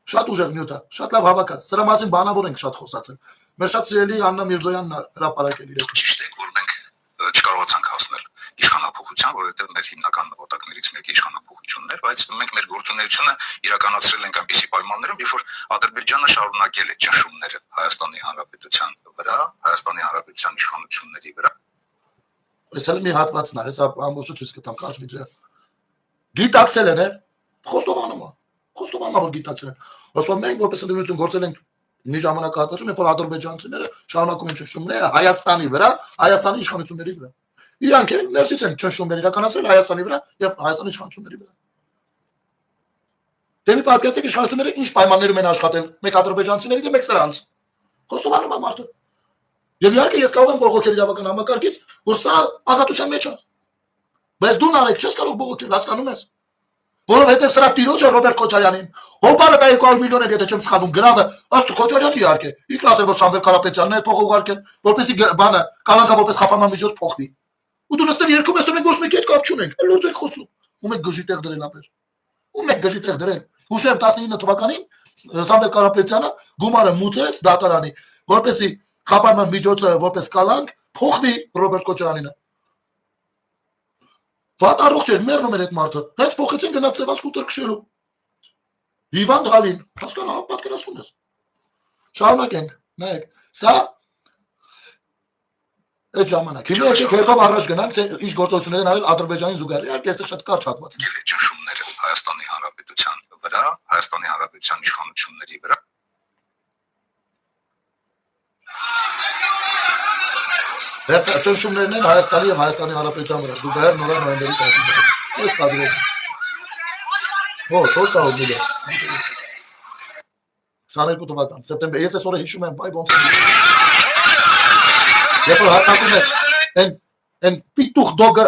Շատ ուժեղ նյութ է, շատ լավ հավաքած։ Սրա մասին բանավոր ենք շատ խոսացել։ Մեր շատ սիրելի Աննա Միրզոյանն է հրապարակել իր։ Ճիշտ է, որ մենք չկարողացանք հասնել իշխանապողության, որովհետև մեր հիմնական նպատակներից մեկը իշխանապողությունն էր, բայց մենք մեր գործունեությունը իրականացրել ենք այնպիսի պայմաններում, երբ որ Ադրբեջանը շարունակել է ճնշումները Հայաստանի Հանրապետության վրա, Հայաստանի Հանրապետության իշխանությունների վրա։ Այս էլ մի հատվածն է, հեսա ամբողջը ցույց կտամ քաշվիճը։ Գիտակցել են, խոստովանում է, որ գիտակցել են։ Ասում մենք որպես ընդդիմություն գործել ենք մի ժամանակահատվածում, երբ որ ադրբեջանցիները շարունակում են ճնշումները Հայաստանի վրա, Հայաստանի իշխանությունների վրա։ Իրանք են ներսից են ճնշումներ իրականացրել Հայաստանի վրա եւ Հայաստանի իշխանությունների վրա։ Դե մի պատկերացեք իշխանությունները ինչ պայմաններում են աշխատել մեկ ադրբեջանցիների դեմ մեկ սրանց։ Խոստովանում է մարդը։ Եվ իհարկե ես կարող եմ բողոքել իրավական համակարգից, որ սա ազատության մեջ է։ Բայց դու նարեկ չես կարող բողոքել, հասկանում ես։ Որովհետև սրա տիրոջը Ռոբերտ Քոչարյանին հոբարը դա 200 միլիոն էր, եթե չեմ սխալվում, գնալը ըստ Քոչարյանի իհարկե։ Իք ասել որ Սամվել Կարապետյանն է փող ուղարկել, որպեսզի բանը կալանքա որպես խափանման միջոց փոխվի։ Ու դու նստել երկում ես, դու մենք ոչ մեկի հետ կապ չունենք, լուրջ եք խոսում։ Ու մենք գժի տեղ դրել ապեր։ Ու մենք գժի տեղ դրել։ Հուշեմ 19 թվականին Սամվել Կարապետյանը գումարը մուծեց դատարանի, որպեսզի խափանման միջոցը որպես կալանք փոխվի Ռոբերտ Քոչարյանին։ Վատ առողջ էր, մեռնում էր այդ մարդը։ Հենց փոխեցին գնաց ծեված սկուտեր քշելու։ Հիվանդ հալին, հասկանա, պատկերացնում ես։ Շարունակենք, նայեք, սա այդ ժամանակ։ Հիմա եկեք հերբով առաջ գնանք, թե ինչ գործողություններ են արել Ադրբեջանի զուգահեռ։ Իհարկե, այստեղ շատ կարճ հատված է։ Ճնշումները Հայաստանի Հանրապետության վրա, Հայաստանի Հանրապետության իշխանությունների վրա։ Ճնշումներն են Հայաստանի եւ Հայաստանի Հանրապետության վրա, զուգահեռ նորա նոյեմբերի 10-ին։ Ես կադրել։ Ոչ, 400 միլիոն։ 22 թվական, սեպտեմբեր, ես այսօրը հիշում եմ, բայ ոնց է։ Երբ որ հարձակում են են պիտուխ դոգը,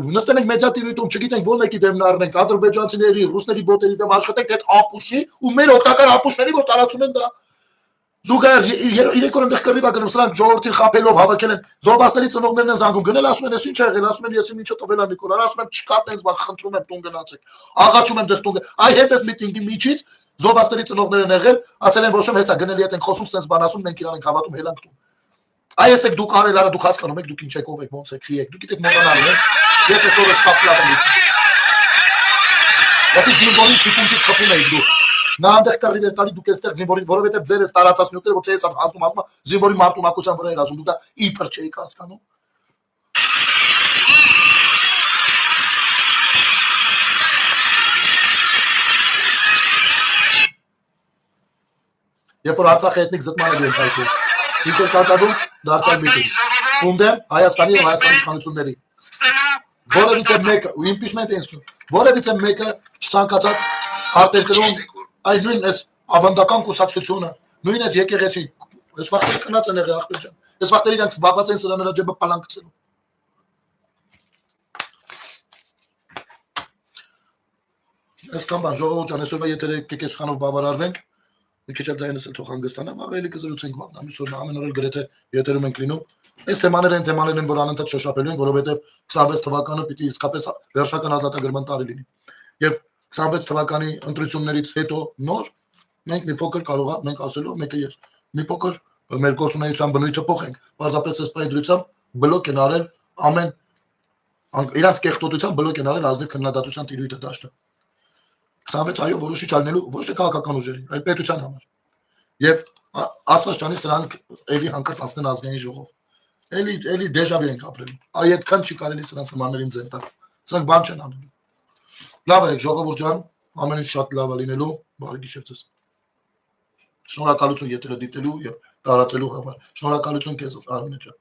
նստել ենք մեդիատիրույթում, չգիտենք ո՞ր մեկի դեմն առնենք, ադրբեջանցիների, ռուսների բոտերի դեմ աշխատենք այդ ապուշի ու մեր օգտակար ապուշների, որ տարածում են դա։ Զուգահեռ 3 օր այնտեղ կռիվ ա գնում, սրանք ժողովրդին խաբելով հավաքել են, զոհվածների ծնողներն են զանգում, գնել ասում են, ես ինչ ա եղել, ասում են, ես ինչը տվել եմ Նիկոլ, ասում եմ, չկա տենց բան, խնդրում եմ տուն գնացեք, աղաչում եմ ձեզ տուն, այ հենց այս միտինգի միջից զոհվածների ծնողներ են եղել, ասել են, որ հեսա գնելի հետ են խոսում, սենց բան ասում, մենք իրար ենք հավատում, հելանք տուն։ Այ եսեք դուք արել արա, դուք հասկանում եք, դուք ինչ եք, ով եք, ոնց եք, խի եք, դուք գիտեք մոռանալու եք, ես այսօրը շատ լավ եմ եկել։ Ես զինվորի չիպունքից խփում էի դուք։ Նա այնտեղ կռիվ էր տալի, դուք այստեղ զինվորին, որովհետև ձեր էս տարածած նյութերը, որ ես ասում, զինվորի մարտունակության վրա էր ասում, դուք դա իբր չէիք հասկանում։ Երբ որ Արցախի էթնիկ զտման էր ենթարկվում, ինչ էր կատարվում, դարձյալ միտինգ։ Ում դեմ Հայաստանի եւ Հայաստանի իշխանությունների։ Որևիցե մեկը, ու իմպիչմենտ է ինձ, որևիցե մեկը չցանկացավ արտերկրում այ նույն այս ավանդական կուսակցությունը, նույն այս եկեղեցի, այս վաղտերը քնած են եղել ախպեր ջան։ Այս վաղտերը իրանք զբաղված են սրա նրա ջեբը պալանքցելու։ Այսքան բան ժողովուրդ ջան, այսօրվա եթերը եկեք իշխանով բավարարվենք։ Մի քիչ ձայնս էլ թող հանգստանամ, ավելի կզրուցենք բան։ Ամիս օրն ամեն օր գրեթե եթերում ենք լինում։ Այս թեմաներն են, որ անընդհատ շոշափելու են, որովհետև 26 թվականը պիտի իսկապես վերջական ազատագրման տարի լինի։ Եվ 26 թվականի ընտրություններից հետո նոր մենք մի փոքր կարող ենք ասելու, մեկը ես մի փոքր մեր գործունեության բնույթը փոխենք։ Պարզապես այս պայդրությամբ բլոկ են արել ամեն իրանց կեղտոտության բլոկ են արել ազնիվ քննադատության տիրույթը դաշտը։ 26 այո որոշիչ ալնելու ոչ թե քաղաքական ուժերի, այլ պետության համար։ Եվ աստված ջանի սրանք էլի հանկարծ անցնեն ազգային ժողով։ Էլի դեժավյու ենք ապրելու։ Այդքան չի կարելի սրանց նմաններին ձեն տալ։ Սրանք բան չեն անելու։ Լավ եք ժողովուրդ ջան, ամեն ինչ շատ լավ է լինելու, բարի գիշեր ձեզ։ Շնորհակալություն եթերը դիտելու եւ տարածելու համար։ Շնորհակալություն քեզ Արմենե ջան։